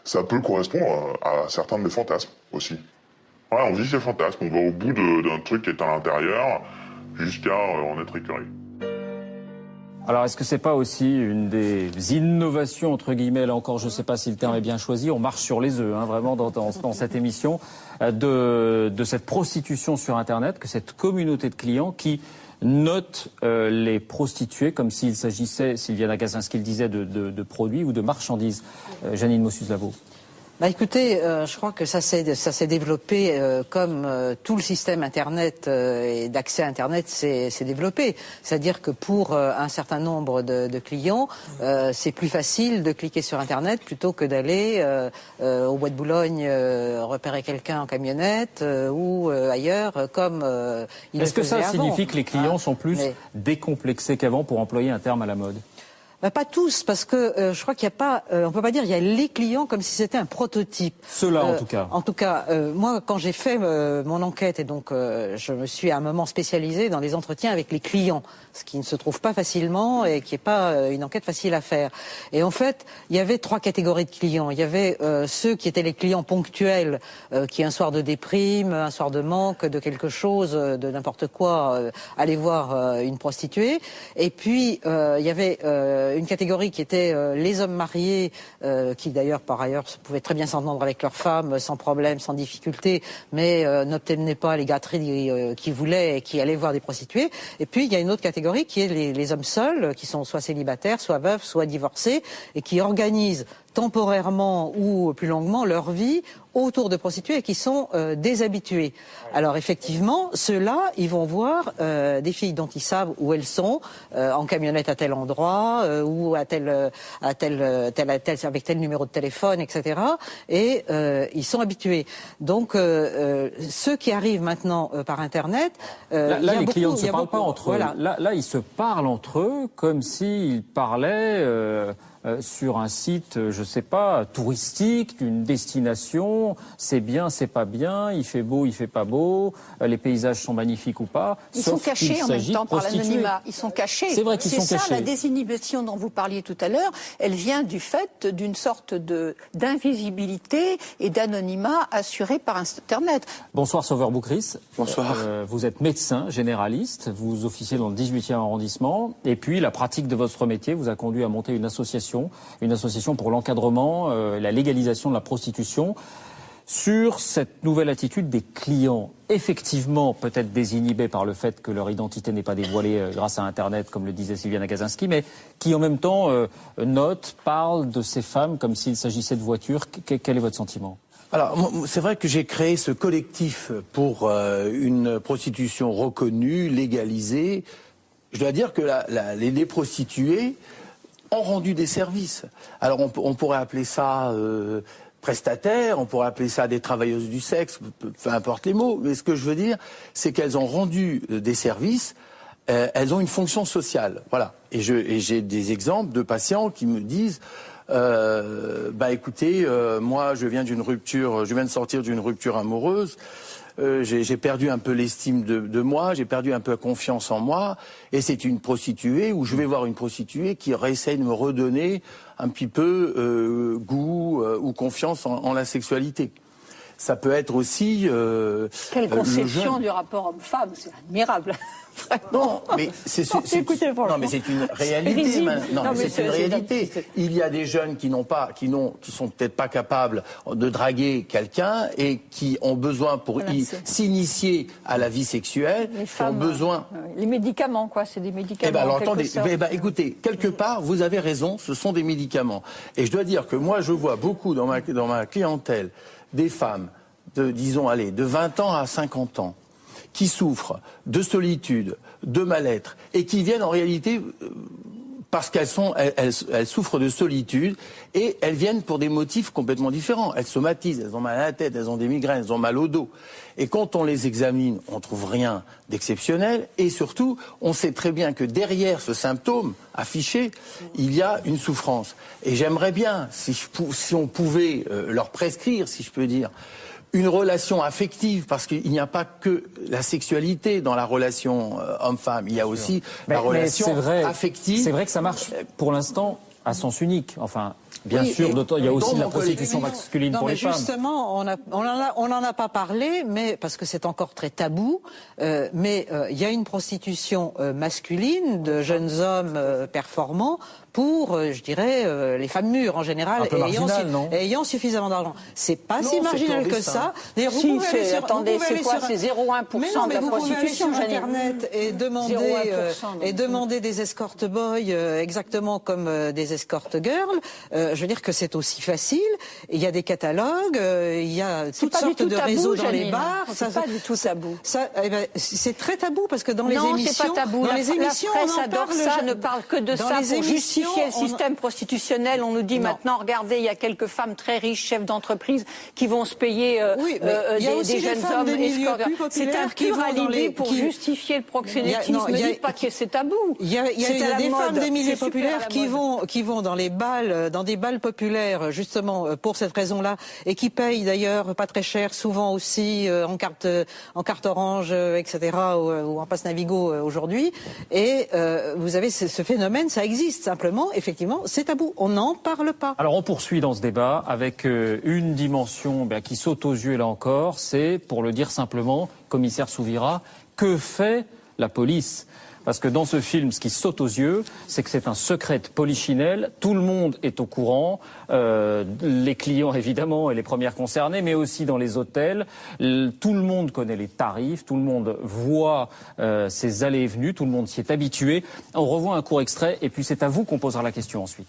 ça peut correspondre à certains de mes fantasmes aussi. Ouais, on vit ces fantasmes, on va au bout d'un truc qui est à l'intérieur, jusqu'à en être écœuré. Alors, est-ce que c'est pas aussi une des innovations, entre guillemets, là encore, je ne sais pas si le terme est bien choisi, on marche sur les œufs, vraiment, dans cette émission, de cette prostitution sur Internet, que cette communauté de clients qui note les prostituées comme s'il s'agissait, Sylviana Gazinski le disait, de produits ou de marchandises. Janine Mossus-Lavo. Bah écoutez, je crois que ça s'est développé comme tout le système Internet et d'accès à Internet s'est développé. C'est-à-dire que pour un certain nombre de clients, c'est plus facile de cliquer sur Internet plutôt que d'aller au Bois de Boulogne repérer quelqu'un en camionnette ou ailleurs comme il le faisait avant. Est-ce que ça signifie que les clients sont plus décomplexés qu'avant, pour employer un terme à la mode? Pas tous, parce que je crois qu'il n'y a pas, on peut pas dire il y a les clients comme si c'était un prototype. Ceux-là, en tout cas. En tout cas, moi, quand j'ai fait mon enquête, et donc je me suis à un moment spécialisée dans les entretiens avec les clients, ce qui ne se trouve pas facilement et qui n'est pas une enquête facile à faire. Et en fait, il y avait 3 catégories de clients. Il y avait ceux qui étaient les clients ponctuels, qui un soir de déprime, un soir de manque, de quelque chose, de n'importe quoi, allaient voir une prostituée. Et puis, il y avait une catégorie qui était les hommes mariés, qui d'ailleurs, par ailleurs, pouvaient très bien s'entendre avec leurs femmes, sans problème, sans difficulté, mais n'obtenaient pas les gâteries qu'ils voulaient et qui allaient voir des prostituées. Et puis, il y a une autre catégorie qui est les hommes seuls, qui sont soit célibataires, soit veufs, soit divorcés, et qui organisent temporairement ou plus longuement leur vie autour de prostituées et qui sont déshabitués. Alors effectivement, ceux-là, ils vont voir des filles dont ils savent où elles sont, en camionnette à tel endroit, ou avec tel numéro de téléphone, etc. Et ils sont habitués. Donc ceux qui arrivent maintenant par Internet, là les clients ne se parlent pas entre eux. Voilà. Là, ils se parlent entre eux comme s'ils parlaient sur un site, je sais pas, touristique, d'une destination, c'est bien, c'est pas bien, il fait beau, il fait pas beau, les paysages sont magnifiques ou pas. Ils sont cachés en même temps par l'anonymat. Ils sont cachés. C'est vrai qu'ils sont cachés. C'est ça, la désinhibition dont vous parliez tout à l'heure, elle vient du fait d'une sorte d'invisibilité et d'anonymat assuré par Internet. Bonsoir Sauveur Boukris. Bonsoir. Vous êtes médecin généraliste, vous officiez dans le 18e arrondissement, et puis la pratique de votre métier vous a conduit à monter une association pour l'encadrement, la légalisation de la prostitution. Sur cette nouvelle attitude des clients, effectivement peut-être désinhibés par le fait que leur identité n'est pas dévoilée grâce à Internet, comme le disait Sylviana Gazinski, mais qui en même temps notent, parlent de ces femmes comme s'il s'agissait de voitures. Quel est votre sentiment ? Alors, c'est vrai que j'ai créé ce collectif pour une prostitution reconnue, légalisée. Je dois dire que les prostituées ont rendu des services. Alors on pourrait appeler ça prestataires, on pourrait appeler ça des travailleuses du sexe, peu importe les mots, mais ce que je veux dire, c'est qu'elles ont rendu des services, elles ont une fonction sociale, voilà. Et j'ai des exemples de patients qui me disent écoutez, moi je viens de sortir d'une rupture amoureuse, j'ai perdu un peu l'estime de moi, j'ai perdu un peu confiance en moi, et c'est une prostituée, ou je vais voir une prostituée qui essaie de me redonner un petit peu goût ou confiance en la sexualité. Ça peut être aussi... Quelle conception du rapport homme-femme, c'est admirable. Non, mais c'est une réalité. C'est une réalité. Il y a des jeunes qui sont peut-être pas capables de draguer quelqu'un et qui ont besoin pour s'initier à la vie sexuelle, qui ont besoin. Les médicaments, quoi, c'est des médicaments. Écoutez, quelque part, vous avez raison, ce sont des médicaments. Et je dois dire que moi, je vois beaucoup dans ma clientèle des femmes de 20 ans à 50 ans qui souffrent de solitude, de mal-être, et qui viennent en réalité parce qu'elles souffrent de solitude, et elles viennent pour des motifs complètement différents. Elles somatisent, elles ont mal à la tête, elles ont des migraines, elles ont mal au dos. Et quand on les examine, on trouve rien d'exceptionnel, et surtout, on sait très bien que derrière ce symptôme affiché, il y a une souffrance. Et j'aimerais bien, si on pouvait leur prescrire, si je peux dire, une relation affective, parce qu'il n'y a pas que la sexualité dans la relation homme-femme, il y a aussi la relation affective. C'est vrai que ça marche pour l'instant à sens unique. Enfin, bien sûr, il y a aussi la prostitution masculine pour les femmes. Justement, on n'en a pas parlé, mais parce que c'est encore très tabou. Mais il y a une prostitution masculine de jeunes hommes performants pour, je dirais, les femmes mûres en général, ayant suffisamment d'argent. C'est pas si marginal que ça. D'ailleurs, c'est quoi, c'est 0,1% de la prostitution. Vous pouvez aller sur Internet et demander des escort boys exactement comme des escort girls. Je veux dire que c'est aussi facile. Il y a des catalogues, il y a toutes sortes de réseaux dans les bars. C'est pas du tout tabou. C'est très tabou parce que dans les émissions, c'est pas tabou. Dans les émissions, la presse adore ça, ne parle que de ça pour justifier le système prostitutionnel. On nous dit maintenant, regardez, il y a quelques femmes très riches, chefs d'entreprise, qui vont se payer des jeunes hommes escorts. C'est un pur alibi pour justifier le proxénétisme. Ne dites pas que c'est tabou. Il y a des femmes des milieux populaires qui vont dans des balles populaires justement pour cette raison-là et qui payent d'ailleurs pas très cher, souvent aussi en carte orange, etc. ou en passe Navigo aujourd'hui. Et vous avez ce phénomène, ça existe simplement. Effectivement, c'est tabou. On n'en parle pas. Alors on poursuit dans ce débat avec une dimension qui saute aux yeux là encore. C'est, pour le dire simplement, commissaire Souvira, que fait la police ? Parce que dans ce film, ce qui saute aux yeux, c'est que c'est un secret de polichinelle. Tout le monde est au courant, les clients évidemment et les premières concernées, mais aussi dans les hôtels. Tout le monde connaît les tarifs, tout le monde voit ses allées et venues, tout le monde s'y est habitué. On revoit un court extrait et puis c'est à vous qu'on posera la question ensuite.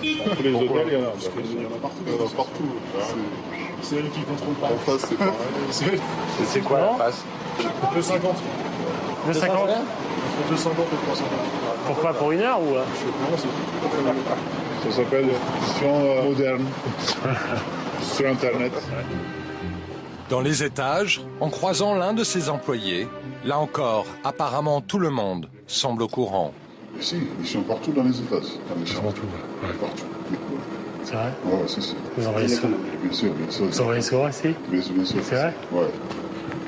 Les hôtels, il y en a partout. C'est elle qui contrôle pas. En face, c'est pareil. C'est quoi la face 2,50. 2,50 entre 2,50 et 3,50. Pourquoi, pour une heure ou Je sais pas, ça s'appelle prostitution moderne. Sur Internet. Dans les étages, en croisant l'un de ses employés, là encore, apparemment tout le monde semble au courant. Si, ils sont partout dans les étages. Ils sont partout. Partout. C'est vrai? Ouais, si. Vous envoyez souvent? Bien sûr. Vous envoyez souvent ici? Bien sûr. C'est vrai? Ouais.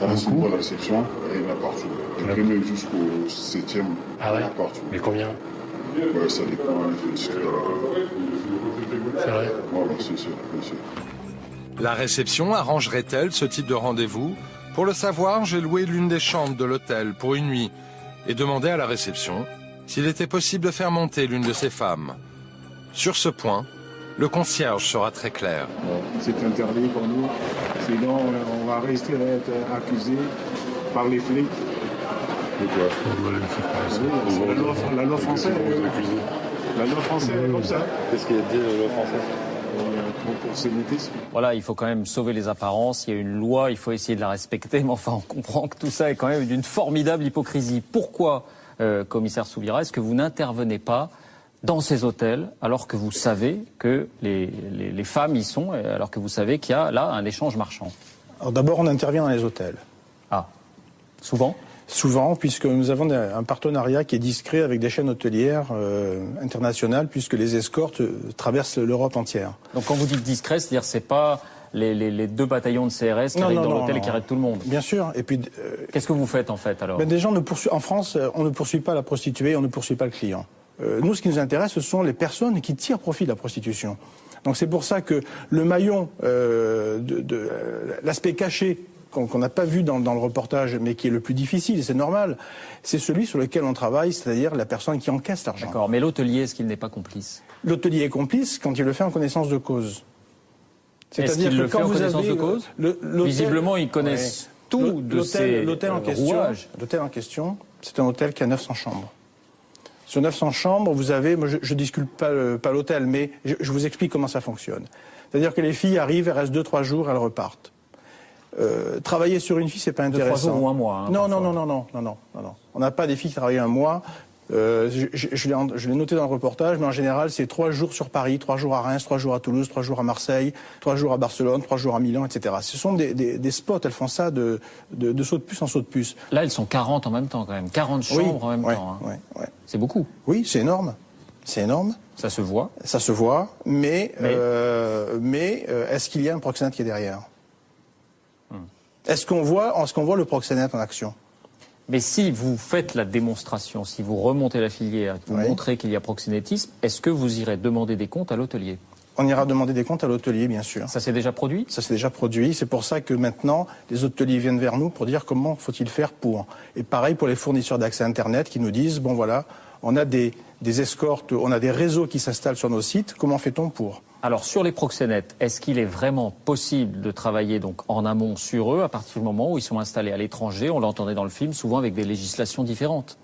À la seconde, la réception, il y en a partout. Du premier jusqu'au 7e, ah ouais? il y en a partout. Mais combien? Ouais, ça dépend. C'est vrai? Ouais, c'est sûr, bien sûr. La réception arrangerait-elle ce type de rendez-vous? Pour le savoir, j'ai loué l'une des chambres de l'hôtel pour une nuit et demandé à la réception s'il était possible de faire monter l'une de ces femmes. Sur ce point, le concierge sera très clair. C'est interdit pour nous, sinon on va rester à être accusé par les flics. De quoi? C'est la loi française. La loi française est comme ça. Qu'est-ce qu'il y a dit la loi française? Voilà, il faut quand même sauver les apparences, il y a une loi, il faut essayer de la respecter, mais enfin on comprend que tout ça est quand même d'une formidable hypocrisie. Pourquoi, commissaire Souvira, est-ce que vous n'intervenez pas dans ces hôtels alors que vous savez que les femmes y sont, et alors que vous savez qu'il y a là un échange marchand? Alors d'abord, on intervient dans les hôtels. Ah, souvent? Souvent, puisque nous avons un partenariat qui est discret avec des chaînes hôtelières internationales, puisque les escortes traversent l'Europe entière. Donc quand vous dites discret, c'est-à-dire c'est pas les 2 bataillons de CRS qui arrivent dans l'hôtel et qui arrêtent tout le monde? Bien sûr. Et puis, qu'est-ce que vous faites en fait alors? Déjà, en France, on ne poursuit pas la prostituée, on ne poursuit pas le client. Nous, ce qui nous intéresse, ce sont les personnes qui tirent profit de la prostitution. Donc c'est pour ça que le maillon de l'aspect caché qu'on n'a pas vu dans le reportage, mais qui est le plus difficile, et c'est normal, c'est celui sur lequel on travaille, c'est-à-dire la personne qui encaisse l'argent. D'accord, mais l'hôtelier, est-ce qu'il n'est pas complice? L'hôtelier est complice quand il le fait en connaissance de cause. C'est-à-dire que quand vous avez de cause, visiblement, ils connaissent tout de ces rouages. L'hôtel en question, c'est un hôtel qui a 900 chambres. Sur 900 chambres, vous avez, moi je ne discute pas l'hôtel, mais je vous explique comment ça fonctionne. C'est-à-dire que les filles arrivent, elles restent 2-3 jours, elles repartent. Travailler sur une fille, c'est pas intéressant. 2-3 jours ou un mois. Non. On n'a pas des filles qui travaillent un mois. Je l'ai noté dans le reportage, mais en général, c'est 3 jours sur Paris, 3 jours à Reims, 3 jours à Toulouse, 3 jours à Marseille, 3 jours à Barcelone, 3 jours à Milan, etc. Ce sont des spots, elles font ça de saut de puce en saut de puce. Là, elles sont 40 en même temps quand même, 40 chambres en même temps. Ouais. C'est beaucoup. Oui, c'est énorme. C'est énorme. Ça se voit. Ça se voit, mais est-ce qu'il y a un proxénète qui est derrière? Est-ce qu'on voit le proxénète en action? Mais si vous faites la démonstration, si vous remontez la filière, vous montrez qu'il y a proxénétisme, est-ce que vous irez demander des comptes à l'hôtelier? On ira demander des comptes à l'hôtelier, bien sûr. Ça s'est déjà produit? Ça s'est déjà produit. C'est pour ça que maintenant, les hôteliers viennent vers nous pour dire comment faut-il faire pour. Et pareil pour les fournisseurs d'accès Internet qui nous disent, bon voilà, on a des escortes, on a des réseaux qui s'installent sur nos sites, comment fait-on pour? Alors sur les proxénètes, est-ce qu'il est vraiment possible de travailler donc en amont sur eux à partir du moment où ils sont installés à l'étranger? On l'entendait dans le film, souvent avec des législations différentes.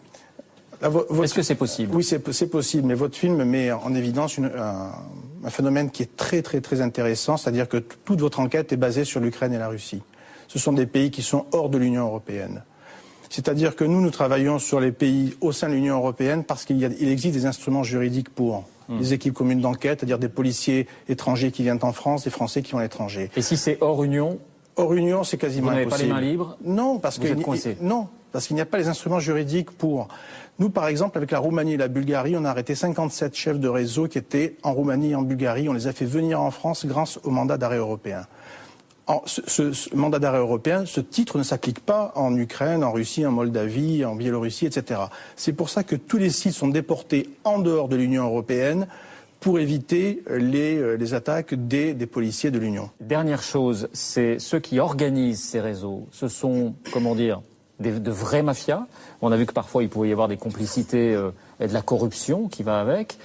Est-ce que c'est possible? Oui, c'est possible, mais votre film met en évidence un phénomène qui est très très très intéressant, c'est-à-dire que toute votre enquête est basée sur l'Ukraine et la Russie. Ce sont des pays qui sont hors de l'Union européenne. C'est-à-dire que nous travaillons sur les pays au sein de l'Union européenne parce qu'il existe des instruments juridiques pour les équipes communes d'enquête, c'est-à-dire des policiers étrangers qui viennent en France, des Français qui vont à l'étranger. Et si c'est hors Union? Hors Union, c'est quasiment impossible. Vous n'avez pas les mains libres? Non, parce vous êtes coincé. Non, parce qu'il n'y a pas les instruments juridiques pour. Nous, par exemple, avec la Roumanie et la Bulgarie, on a arrêté 57 chefs de réseau qui étaient en Roumanie et en Bulgarie. On les a fait venir en France grâce au mandat d'arrêt européen. Ce mandat d'arrêt européen, ce titre ne s'applique pas en Ukraine, en Russie, en Moldavie, en Biélorussie, etc. C'est pour ça que tous les sites sont déportés en dehors de l'Union européenne pour éviter les attaques des policiers de l'Union. Dernière chose, c'est ceux qui organisent ces réseaux. Ce sont, comment dire, de vraies mafias. On a vu que parfois il pouvait y avoir des complicités et de la corruption qui va avec.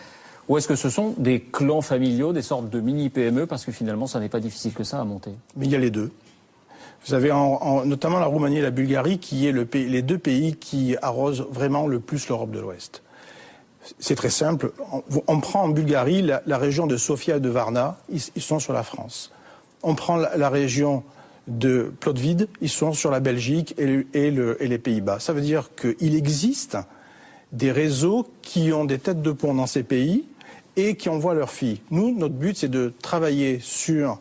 Ou est-ce que ce sont des clans familiaux, des sortes de mini-PME, parce que finalement, ça n'est pas difficile que ça à monter? Mais il y a les deux. Vous avez notamment la Roumanie et la Bulgarie, qui est les deux pays qui arrosent vraiment le plus l'Europe de l'Ouest. C'est très simple. On prend en Bulgarie la région de Sofia et de Varna, ils sont sur la France. On prend la région de Plotvid, ils sont sur la Belgique et les Pays-Bas. Ça veut dire qu'il existe des réseaux qui ont des têtes de pont dans ces pays et qui envoient leurs filles. Nous, notre but, c'est de travailler sur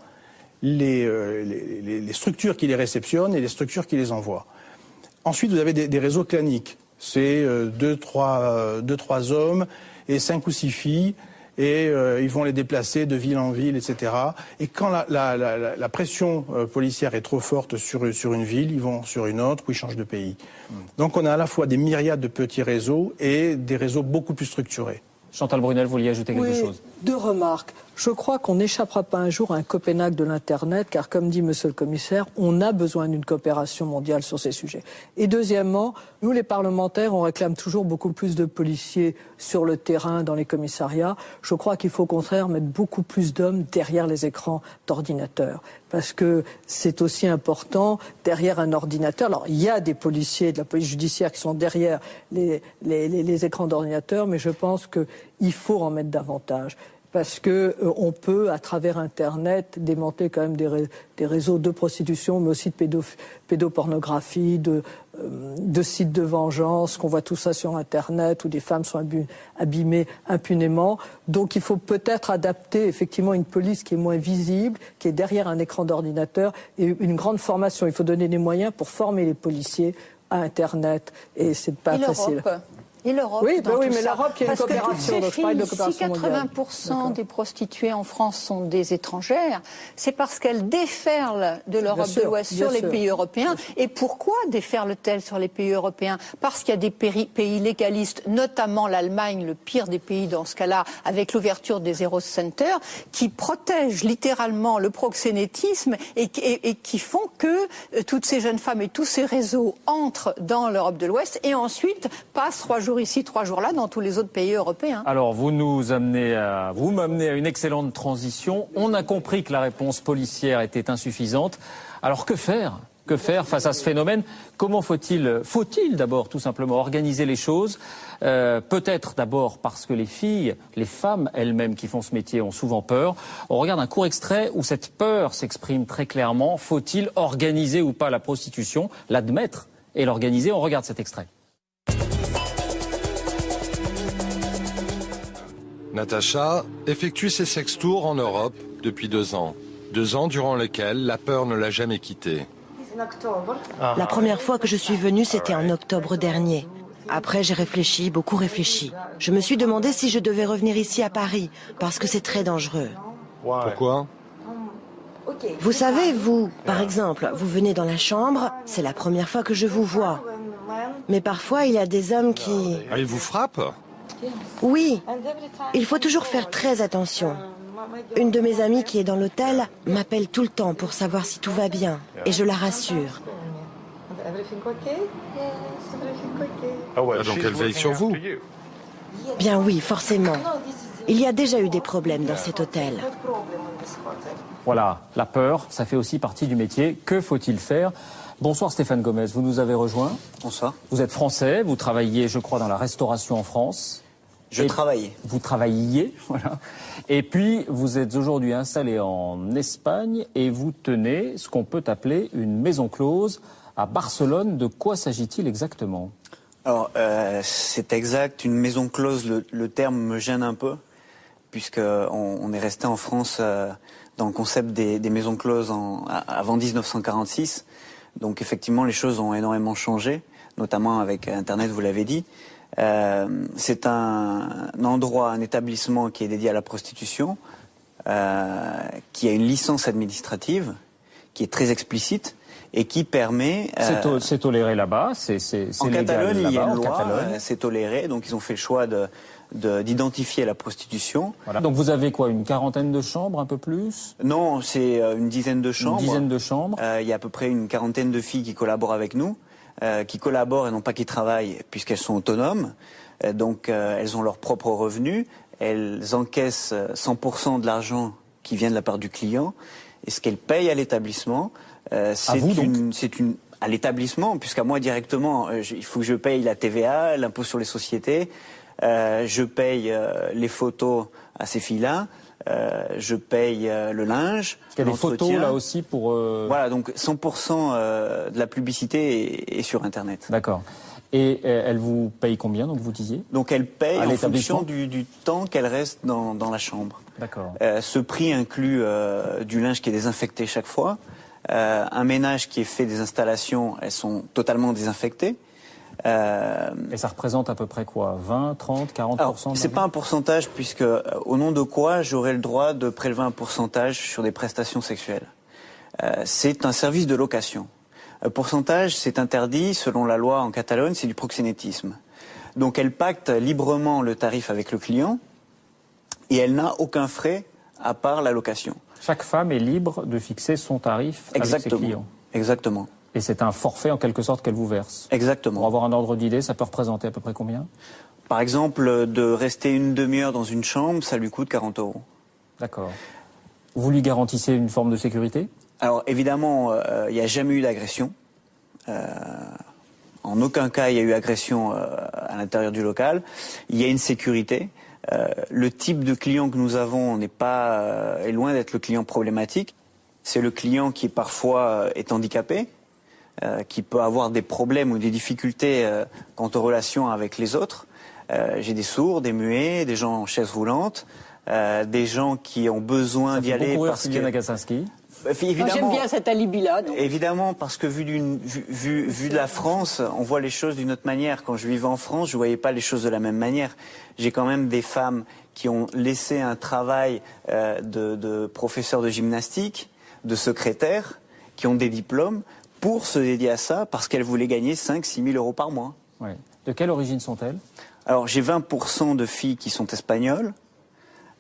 les structures qui les réceptionnent et les structures qui les envoient. Ensuite, vous avez des réseaux claniques. C'est 2-3 hommes et 5 ou 6 filles, et ils vont les déplacer de ville en ville, etc. Et quand la pression policière est trop forte sur une ville, ils vont sur une autre ou ils changent de pays. Donc on a à la fois des myriades de petits réseaux et des réseaux beaucoup plus structurés. Chantal Brunel, vous vouliez ajouter quelque chose? Deux remarques. Je crois qu'on n'échappera pas un jour à un Copenhague de l'Internet, car comme dit Monsieur le Commissaire, on a besoin d'une coopération mondiale sur ces sujets. Et deuxièmement, nous les parlementaires, on réclame toujours beaucoup plus de policiers sur le terrain, dans les commissariats. Je crois qu'il faut au contraire mettre beaucoup plus d'hommes derrière les écrans d'ordinateur, parce que c'est aussi important derrière un ordinateur. Alors il y a des policiers de la police judiciaire qui sont derrière les écrans d'ordinateur, mais je pense qu'il faut en mettre davantage. Parce que on peut, à travers Internet, démanteler quand même des réseaux de prostitution, mais aussi de pédopornographie, de sites de vengeance, qu'on voit tout ça sur Internet, où des femmes sont abîmées impunément. Donc il faut peut-être adapter effectivement une police qui est moins visible, qui est derrière un écran d'ordinateur, et une grande formation. Il faut donner des moyens pour former les policiers à Internet, et c'est pas facile. Et l'Europe, oui, mais l'Europe qui a une coopération, donc je parle de coopération mondiale. Si 80% des prostituées en France sont des étrangères, c'est parce qu'elles déferlent de l'Europe de l'Ouest sur les pays européens. Et pourquoi déferlent-elles sur les pays européens? Parce qu'il y a des pays légalistes, notamment l'Allemagne, le pire des pays dans ce cas-là, avec l'ouverture des Eros Centers, qui protègent littéralement le proxénétisme et qui font que toutes ces jeunes femmes et tous ces réseaux entrent dans l'Europe de l'Ouest et ensuite passent 3 jours ici, 3 jours là, dans tous les autres pays européens. Alors, vous m'amenez à une excellente transition. On a compris que la réponse policière était insuffisante. Alors, que faire? Que faire face à ce phénomène? Comment faut-il d'abord tout simplement organiser les choses? Peut-être d'abord parce que les femmes elles-mêmes qui font ce métier ont souvent peur. On regarde un court extrait où cette peur s'exprime très clairement. Faut-il organiser ou pas la prostitution, l'admettre et l'organiser? On regarde cet extrait. Natacha effectue ses sextours en Europe depuis 2 ans. 2 ans durant lesquels la peur ne l'a jamais quittée. La première fois que je suis venue, c'était en octobre dernier. Après, j'ai réfléchi, beaucoup réfléchi. Je me suis demandé si je devais revenir ici à Paris, parce que c'est très dangereux. Pourquoi? Vous savez, vous, par exemple, vous venez dans la chambre, c'est la première fois que je vous vois. Mais parfois, il y a des hommes qui... Ah, ils vous frappent? Oui, il faut toujours faire très attention. Une de mes amies qui est dans l'hôtel m'appelle tout le temps pour savoir si tout va bien, et je la rassure. Ah, donc elle veille sur vous? Bien oui, forcément. Il y a déjà eu des problèmes dans cet hôtel. Voilà, la peur, ça fait aussi partie du métier. Que faut-il faire? Bonsoir Stéphane Gomez, vous nous avez rejoint. Bonsoir. Vous êtes français, vous travaillez, je crois, dans la restauration en France. Vous travailliez, voilà. Et puis, vous êtes aujourd'hui installé en Espagne et vous tenez ce qu'on peut appeler une maison close à Barcelone. De quoi s'agit-il exactement? Alors, c'est exact. Une maison close, le terme me gêne un peu, puisqu'on est resté en France dans le concept des maisons closes avant 1946. Donc, effectivement, les choses ont énormément changé, notamment avec Internet, vous l'avez dit. C'est un endroit, un établissement qui est dédié à la prostitution, qui a une licence administrative, qui est très explicite et qui permet... C'est toléré là-bas, c'est en légal Catalogne, là-bas, il y a une en loi, Catalogne. c'est toléré, donc ils ont fait le choix d'identifier la prostitution. Voilà. Donc vous avez quoi, une quarantaine de chambres, un peu plus? Non, c'est une dizaine de chambres. Une dizaine de chambres. Il y a à peu près une quarantaine de filles qui collaborent avec nous, qui collaborent et non pas qui travaillent, puisqu'elles sont autonomes. Donc elles ont leurs propres revenus, elles encaissent 100% de l'argent qui vient de la part du client, et ce qu'elles payent à l'établissement, à l'établissement, puisqu'à moi directement, il faut que je paye la TVA, l'impôt sur les sociétés, je paye les photos à ces filles-là, je paye le linge. Il y a des photos là aussi pour... Voilà, donc 100% de la publicité est sur Internet. D'accord. Et elle vous paye combien, donc vous disiez? Donc elle paye en fonction du temps qu'elle reste dans la chambre. D'accord. Ce prix inclut du linge qui est désinfecté chaque fois, un ménage qui est fait des installations, elles sont totalement désinfectées. Et ça représente à peu près quoi? 20, 30, 40%? C'est pas un pourcentage, puisque au nom de quoi j'aurais le droit de prélever un pourcentage sur des prestations sexuelles. C'est un service de location. Pourcentage, c'est interdit, selon la loi en Catalogne, c'est du proxénétisme. Donc elle pacte librement le tarif avec le client et elle n'a aucun frais à part la location. Chaque femme est libre de fixer son tarif avec ses clients. Exactement. Et c'est un forfait en quelque sorte qu'elle vous verse. Exactement. Pour avoir un ordre d'idée, ça peut représenter à peu près combien? Par exemple, de rester une demi-heure dans une chambre, ça lui coûte 40 €. D'accord. Vous lui garantissez une forme de sécurité? Alors évidemment, il n'y a jamais eu d'agression. En aucun cas il y a eu agression à l'intérieur du local. Il y a une sécurité. Le type de client que nous avons est loin d'être le client problématique. C'est le client qui parfois est handicapé, qui peut avoir des problèmes ou des difficultés quant aux relations avec les autres. J'ai des sourds, des muets, des gens en chaise roulante, des gens qui ont besoin d'y aller parce que... J'aime bien cet alibi-là. Évidemment, parce que vu de la France, on voit les choses d'une autre manière. Quand je vivais en France, je voyais pas les choses de la même manière. J'ai quand même des femmes qui ont laissé un travail de professeur de gymnastique, de secrétaire, qui ont des diplômes, pour se dédier à ça, parce qu'elles voulaient gagner 5-6 000 € par mois. Ouais. De quelle origine sont-elles? Alors, j'ai 20% de filles qui sont espagnoles,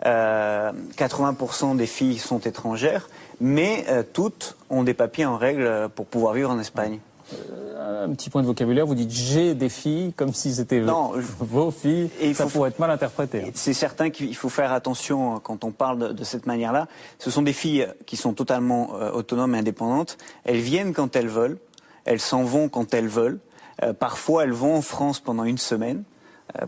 80% des filles sont étrangères, mais toutes ont des papiers en règle pour pouvoir vivre en Espagne. Un petit point de vocabulaire, vous dites « j'ai des filles » comme si c'était vos filles, et ça pourrait être mal interprété. C'est certain qu'il faut faire attention quand on parle de cette manière-là. Ce sont des filles qui sont totalement autonomes et indépendantes. Elles viennent quand elles veulent, elles s'en vont quand elles veulent. Parfois, elles vont en France pendant une semaine.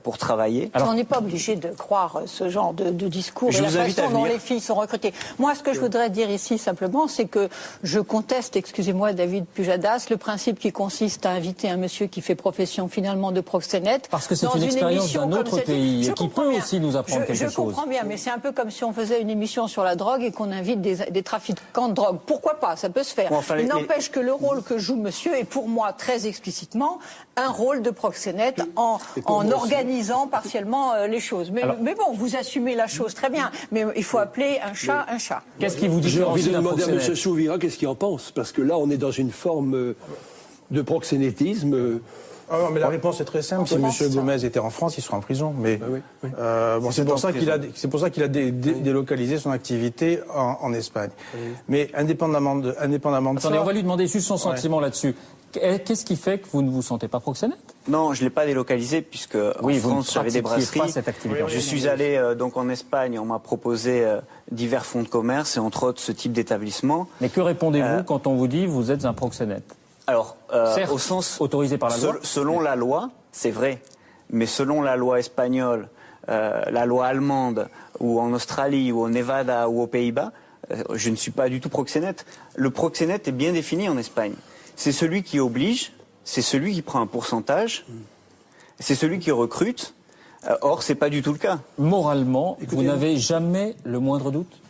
pour travailler. Alors, on n'est pas obligé de croire ce genre de discours et la façon dont les filles sont recrutées. Moi, ce que je voudrais dire ici simplement, c'est que je conteste, excusez-moi David Pujadas, le principe qui consiste à inviter un monsieur qui fait profession finalement de proxénète. Parce que c'est une expérience d'un autre pays et qui peut aussi nous apprendre quelque chose. Je comprends bien, mais c'est un peu comme si on faisait une émission sur la drogue et qu'on invite des trafiquants de drogue. Pourquoi pas? Ça peut se faire. Bon, il n'empêche que le rôle que joue monsieur est pour moi très explicitement un rôle de proxénète en organisant partiellement les choses. Mais bon, vous assumez la chose très bien. Mais il faut appeler un chat un chat. Qu'est-ce qui vous dit? J'ai envie de demander à M. Souvira qu'est-ce qu'il en pense. Parce que là, on est dans une forme de proxénétisme. Ah non, mais la réponse est très simple. Si M. Gomez était en France, il serait en prison. Mais bon, c'est pour ça qu'il a délocalisé son activité en Espagne. Mais indépendamment de ça... Attendez, on va lui demander juste son sentiment là-dessus. Qu'est-ce qui fait que vous ne vous sentez pas proxénète? Non, je ne l'ai pas délocalisé puisque en France j'avais des brasseries. Je suis allé donc en Espagne, on m'a proposé divers fonds de commerce et entre autres ce type d'établissement. Mais que répondez-vous quand on vous dit vous êtes un proxénète? Alors, certes, au sens autorisé par la loi. Selon la loi, c'est vrai, mais selon la loi espagnole, la loi allemande, ou en Australie, ou au Nevada, ou aux Pays-Bas, je ne suis pas du tout proxénète. Le proxénète est bien défini en Espagne. C'est celui qui oblige, c'est celui qui prend un pourcentage, c'est celui qui recrute. Or, c'est pas du tout le cas. Moralement, vous n'avez jamais le moindre doute?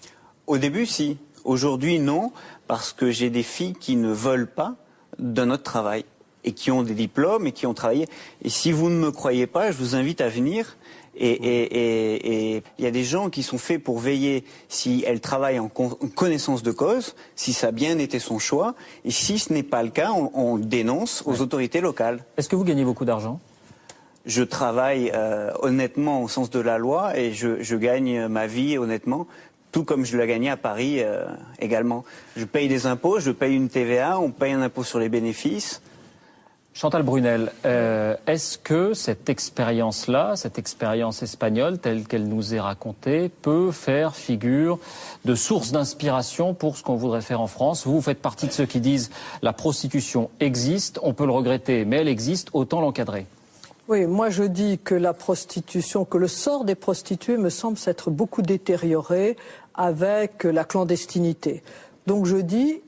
Au début, si. Aujourd'hui, non, parce que j'ai des filles qui ne veulent pas d'un autre travail et qui ont des diplômes et qui ont travaillé. Et si vous ne me croyez pas, je vous invite à venir. Et il y a des gens qui sont faits pour veiller si elle travaille en connaissance de cause, si ça a bien été son choix. Et si ce n'est pas le cas, on dénonce aux autorités locales. Est-ce que vous gagnez beaucoup d'argent? Je travaille honnêtement au sens de la loi et je gagne ma vie honnêtement. Tout comme je l'ai gagné à Paris également. Je paye des impôts, je paye une TVA, on paye un impôt sur les bénéfices. Chantal Brunel, est-ce que cette expérience-là, cette expérience espagnole telle qu'elle nous est racontée, peut faire figure de source d'inspiration pour ce qu'on voudrait faire en France? Vous faites partie de ceux qui disent la prostitution existe, on peut le regretter, mais elle existe, autant l'encadrer. Oui, moi je dis que la prostitution, que le sort des prostituées me semble s'être beaucoup détérioré avec la clandestinité. Donc je dis,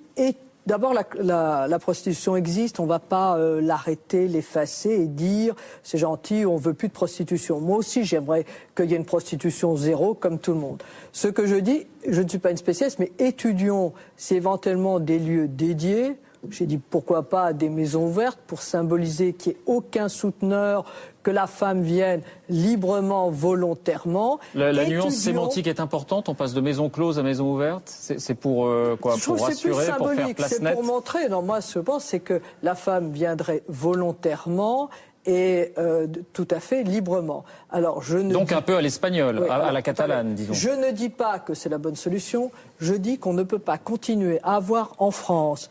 d'abord la prostitution existe, on ne va pas l'arrêter, l'effacer et dire c'est gentil, on ne veut plus de prostitution. Moi aussi j'aimerais qu'il y ait une prostitution zéro comme tout le monde. Ce que je dis, je ne suis pas une spécialiste, mais étudions si éventuellement des lieux dédiés. J'ai dit pourquoi pas des maisons ouvertes pour symboliser qu'il n'y ait aucun souteneur, que la femme vienne librement, volontairement. La nuance sémantique est importante, on passe de maison close à maison ouverte. C'est pour quoi? Pour rassurer, pour faire place nette? C'est pour montrer, non, moi ce que je pense c'est que la femme viendrait volontairement et tout à fait librement. Alors, donc un peu à l'espagnol, à la catalane, disons. Je ne dis pas que c'est la bonne solution, je dis qu'on ne peut pas continuer à avoir en France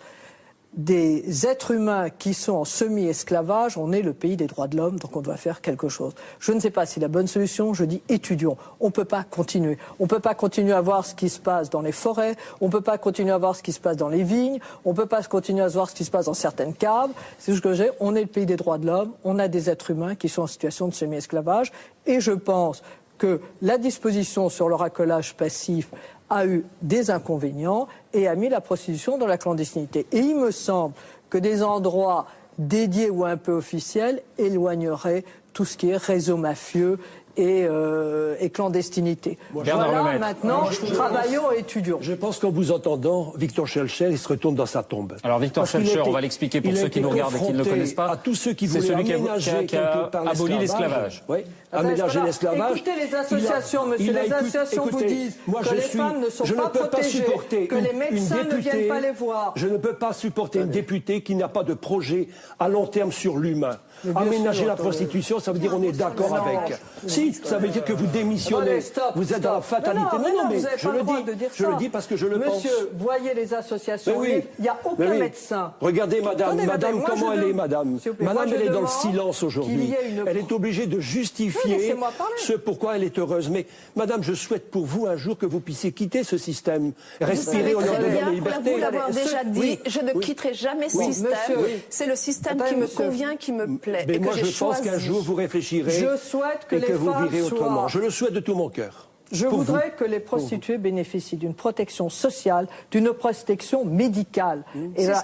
des êtres humains qui sont en semi-esclavage. On est le pays des droits de l'homme, donc on doit faire quelque chose. Je ne sais pas si la bonne solution, je dis étudions. On ne peut pas continuer. On ne peut pas continuer à voir ce qui se passe dans les forêts, on ne peut pas continuer à voir ce qui se passe dans les vignes, on ne peut pas continuer à voir ce qui se passe dans certaines caves. C'est ce que j'ai. On est le pays des droits de l'homme, on a des êtres humains qui sont en situation de semi-esclavage, et je pense que la disposition sur le racolage passif a eu des inconvénients et a mis la prostitution dans la clandestinité. Et il me semble que des endroits dédiés ou un peu officiels éloigneraient tout ce qui est réseau mafieux et clandestinité. Voilà, maintenant, travaillons et étudions. Je pense qu'en vous entendant, Victor Schœlcher, il se retourne dans sa tombe. Alors Victor Schœlcher, on va l'expliquer pour ceux qui nous regardent et qui ne le connaissent pas. À tous ceux qui voulaient aménager qui a aboli l'esclavage. Oui, aménager l'esclavage. Écoutez les associations, monsieur, les associations vous disent que les femmes ne sont pas protégées, que les médecins ne viennent pas les voir. Je ne peux pas supporter une députée qui n'a pas de projet à long terme sur l'humain. Aménager la prostitution, ça veut dire on est d'accord avec. Si, oui, ça veut dire que vous démissionnez. Vous êtes dans la fatalité. Non, mais je le dis parce que je le pense. Monsieur, voyez les associations. Il n'y a aucun médecin. Regardez madame, comment elle est, madame. Madame, elle est dans le silence aujourd'hui. Elle est obligée de justifier ce pourquoi elle est heureuse. Mais madame, je souhaite pour vous un jour que vous puissiez quitter ce système. Respirer au nom de la liberté. Pour vous l'avoir déjà dit, je ne quitterai jamais ce système. C'est le système qui me convient, qui me plaît. Mais moi, je pense qu'un jour, vous réfléchirez et que vous virez autrement. Je le souhaite de tout mon cœur. Je voudrais que les prostituées bénéficient d'une protection sociale, d'une protection médicale.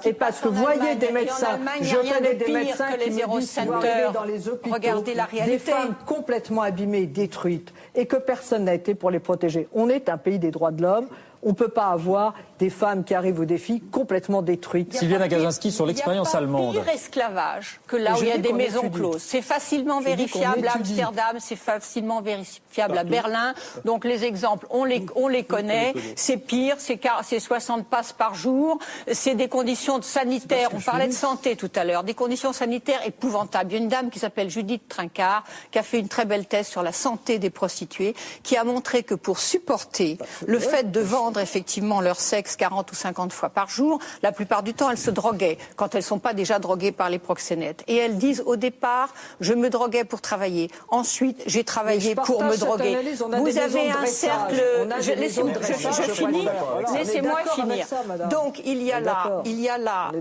Et parce que vous voyez des médecins, je connais des médecins qui me disent qu'ils vont arriver dans les hôpitaux, regardez la réalité. Des femmes complètement abîmées, détruites, et que personne n'a été pour les protéger. On est un pays des droits de l'homme. On ne peut pas avoir des femmes qui arrivent au défi complètement détruites. Sylviane Agazinski sur l'expérience allemande. Il y a pas pire esclavage que là où il y a des maisons closes. C'est facilement vérifiable à Amsterdam, c'est facilement vérifiable à Berlin. Donc les exemples, on les connaît. C'est pire, c'est 60 passes par jour. C'est des conditions sanitaires. On parlait de santé tout à l'heure. Des conditions sanitaires épouvantables. Il y a une dame qui s'appelle Judith Trincard qui a fait une très belle thèse sur la santé des prostituées, qui a montré que pour supporter le fait de vendre effectivement leur sexe 40 ou 50 fois par jour, la plupart du temps elles se droguaient quand elles ne sont pas déjà droguées par les proxénètes. Et elles disent au départ, je me droguais pour travailler. Ensuite, j'ai travaillé pour me droguer. Vous avez un cercle. Je finis. Laissez-moi finir. Donc il y a là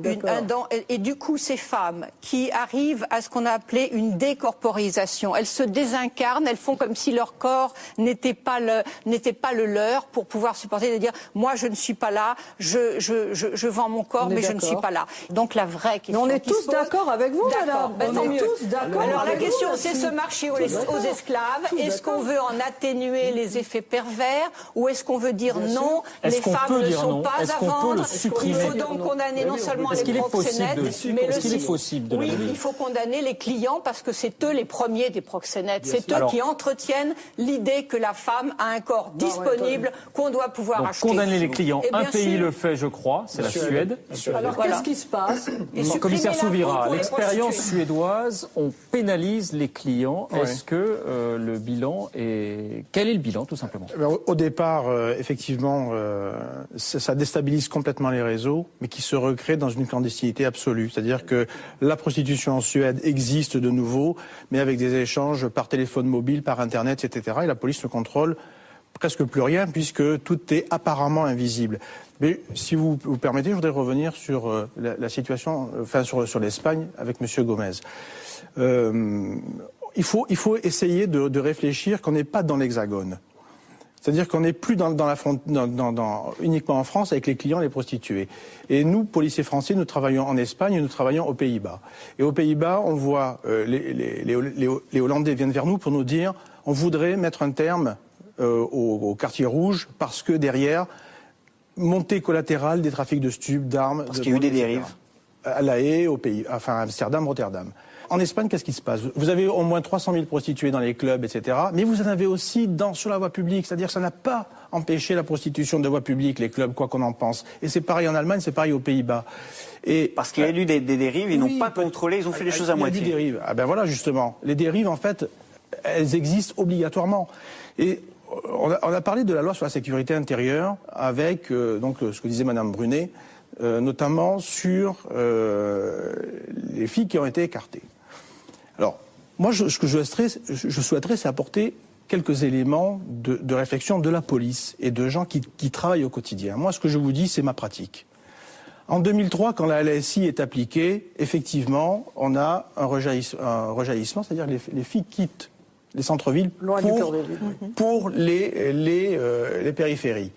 et du coup ces femmes qui arrivent à ce qu'on a appelé une décorporisation. Elles se désincarnent, elles font comme si leur corps n'était pas le leur pour pouvoir supporter de dire moi je ne suis pas là, je vends mon corps mais je ne suis pas là. Donc la vraie question. Mais on est tous d'accord avec vous, madame. On est tous d'accord. Alors la question c'est ce marché aux esclaves. Est-ce qu'on veut en atténuer les effets pervers ou est-ce qu'on veut dire non, les femmes ne sont pas à vendre. Il faut donc condamner non seulement les proxénètes, mais il faut condamner les clients parce que c'est eux les premiers des proxénètes. C'est eux qui entretiennent l'idée que la femme a un corps disponible qu'on doit pouvoir acheter. Condamner les clients. Un pays le fait, je crois, c'est la Suède. Alors qu'est-ce qui se passe? Commissaire Souvira, l'expérience suédoise, on pénalise les clients. Est-ce que le bilan est... Quel est le bilan, tout simplement? Au départ, effectivement, ça déstabilise complètement les réseaux, mais qui se recréent dans une clandestinité absolue. C'est-à-dire que la prostitution en Suède existe de nouveau, mais avec des échanges par téléphone mobile, par Internet, etc. Et la police ne contrôle presque plus rien, puisque tout est apparemment invisible. Mais si vous permettez, je voudrais revenir sur la situation, enfin sur l'Espagne avec M. Gomez. Il faut essayer de réfléchir qu'on n'est pas dans l'Hexagone. C'est-à-dire qu'on n'est plus uniquement en France avec les clients et les prostituées. Et nous, policiers français, nous travaillons en Espagne et nous travaillons aux Pays-Bas. Et aux Pays-Bas, on voit les Hollandais viennent vers nous pour nous dire on voudrait mettre un terme au quartier rouge parce que derrière, montée collatérale des trafics de stupes, d'armes... Parce qu'il y a eu des dérives. À La Haye, à Amsterdam, Rotterdam. En Espagne, qu'est-ce qui se passe? Vous avez au moins 300 000 prostituées dans les clubs, etc. Mais vous en avez aussi sur la voie publique. C'est-à-dire que ça n'a pas empêché la prostitution de voie publique, les clubs, quoi qu'on en pense. Et c'est pareil en Allemagne, c'est pareil aux Pays-Bas. Parce qu'il y a eu des dérives, ils n'ont pas contrôlé, ils ont fait les choses à moitié. Il y a eu des dérives. Ah ben voilà, justement. Les dérives, en fait, elles existent obligatoirement. Et on a parlé de la loi sur la sécurité intérieure avec ce que disait Madame Brunet, notamment sur les filles qui ont été écartées. Alors, moi, ce que je souhaiterais, c'est apporter quelques éléments de réflexion de la police et de gens qui travaillent au quotidien. Moi, ce que je vous dis, c'est ma pratique. En 2003, quand la LSI est appliquée, effectivement, on a un rejaillissement, c'est-à-dire les filles quittent les centres-villes pour les périphéries.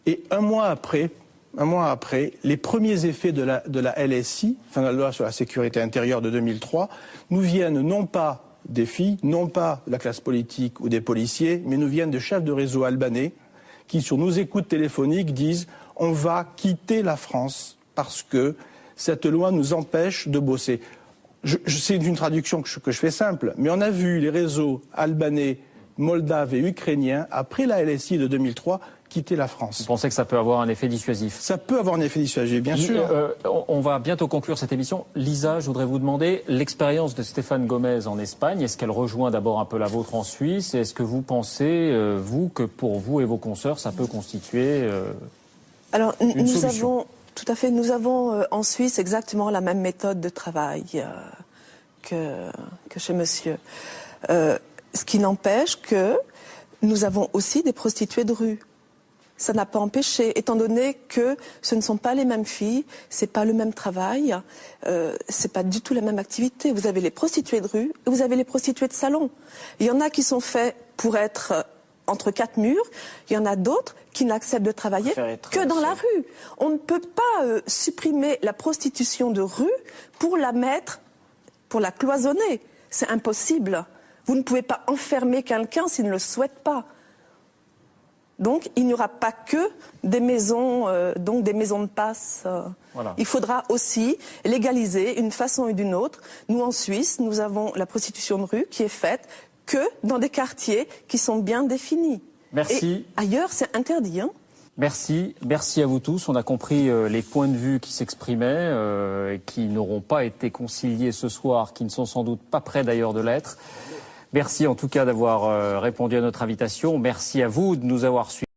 Et un mois après, les premiers effets de la LSI, enfin la loi sur la sécurité intérieure de 2003, nous viennent non pas des filles, non pas de la classe politique ou des policiers, mais nous viennent de chefs de réseau albanais qui, sur nos écoutes téléphoniques, disent « on va quitter la France parce que cette loi nous empêche de bosser ». C'est une traduction que je fais simple, mais on a vu les réseaux albanais, moldaves et ukrainiens, après la LSI de 2003, quitter la France. Vous pensez que ça peut avoir un effet dissuasif? Ça peut avoir un effet dissuasif, bien sûr. On va bientôt conclure cette émission. Lisa, je voudrais vous demander l'expérience de Stéphane Gomez en Espagne. Est-ce qu'elle rejoint d'abord un peu la vôtre en Suisse? Et est-ce que vous pensez, vous, que pour vous et vos consoeurs, ça peut constituer Alors, une solution? Tout à fait. Nous avons en Suisse exactement la même méthode de travail que chez monsieur. Ce qui n'empêche que nous avons aussi des prostituées de rue. Ça n'a pas empêché, étant donné que ce ne sont pas les mêmes filles, c'est pas le même travail, c'est pas du tout la même activité. Vous avez les prostituées de rue et vous avez les prostituées de salon. Il y en a qui sont faits pour être entre quatre murs, il y en a d'autres qui n'acceptent de travailler que dans la rue. On ne peut pas supprimer la prostitution de rue pour la mettre, pour la cloisonner. C'est impossible. Vous ne pouvez pas enfermer quelqu'un s'il ne le souhaite pas. Donc, il n'y aura pas que des maisons, donc des maisons de passe. Voilà. Il faudra aussi légaliser d'une façon ou d'une autre. Nous, en Suisse, nous avons la prostitution de rue qui est faite que dans des quartiers qui sont bien définis. Merci. Et ailleurs, c'est interdit. Hein. Merci à vous tous. On a compris les points de vue qui s'exprimaient, et qui n'auront pas été conciliés ce soir, qui ne sont sans doute pas prêts d'ailleurs de l'être. Merci en tout cas d'avoir répondu à notre invitation. Merci à vous de nous avoir suivis.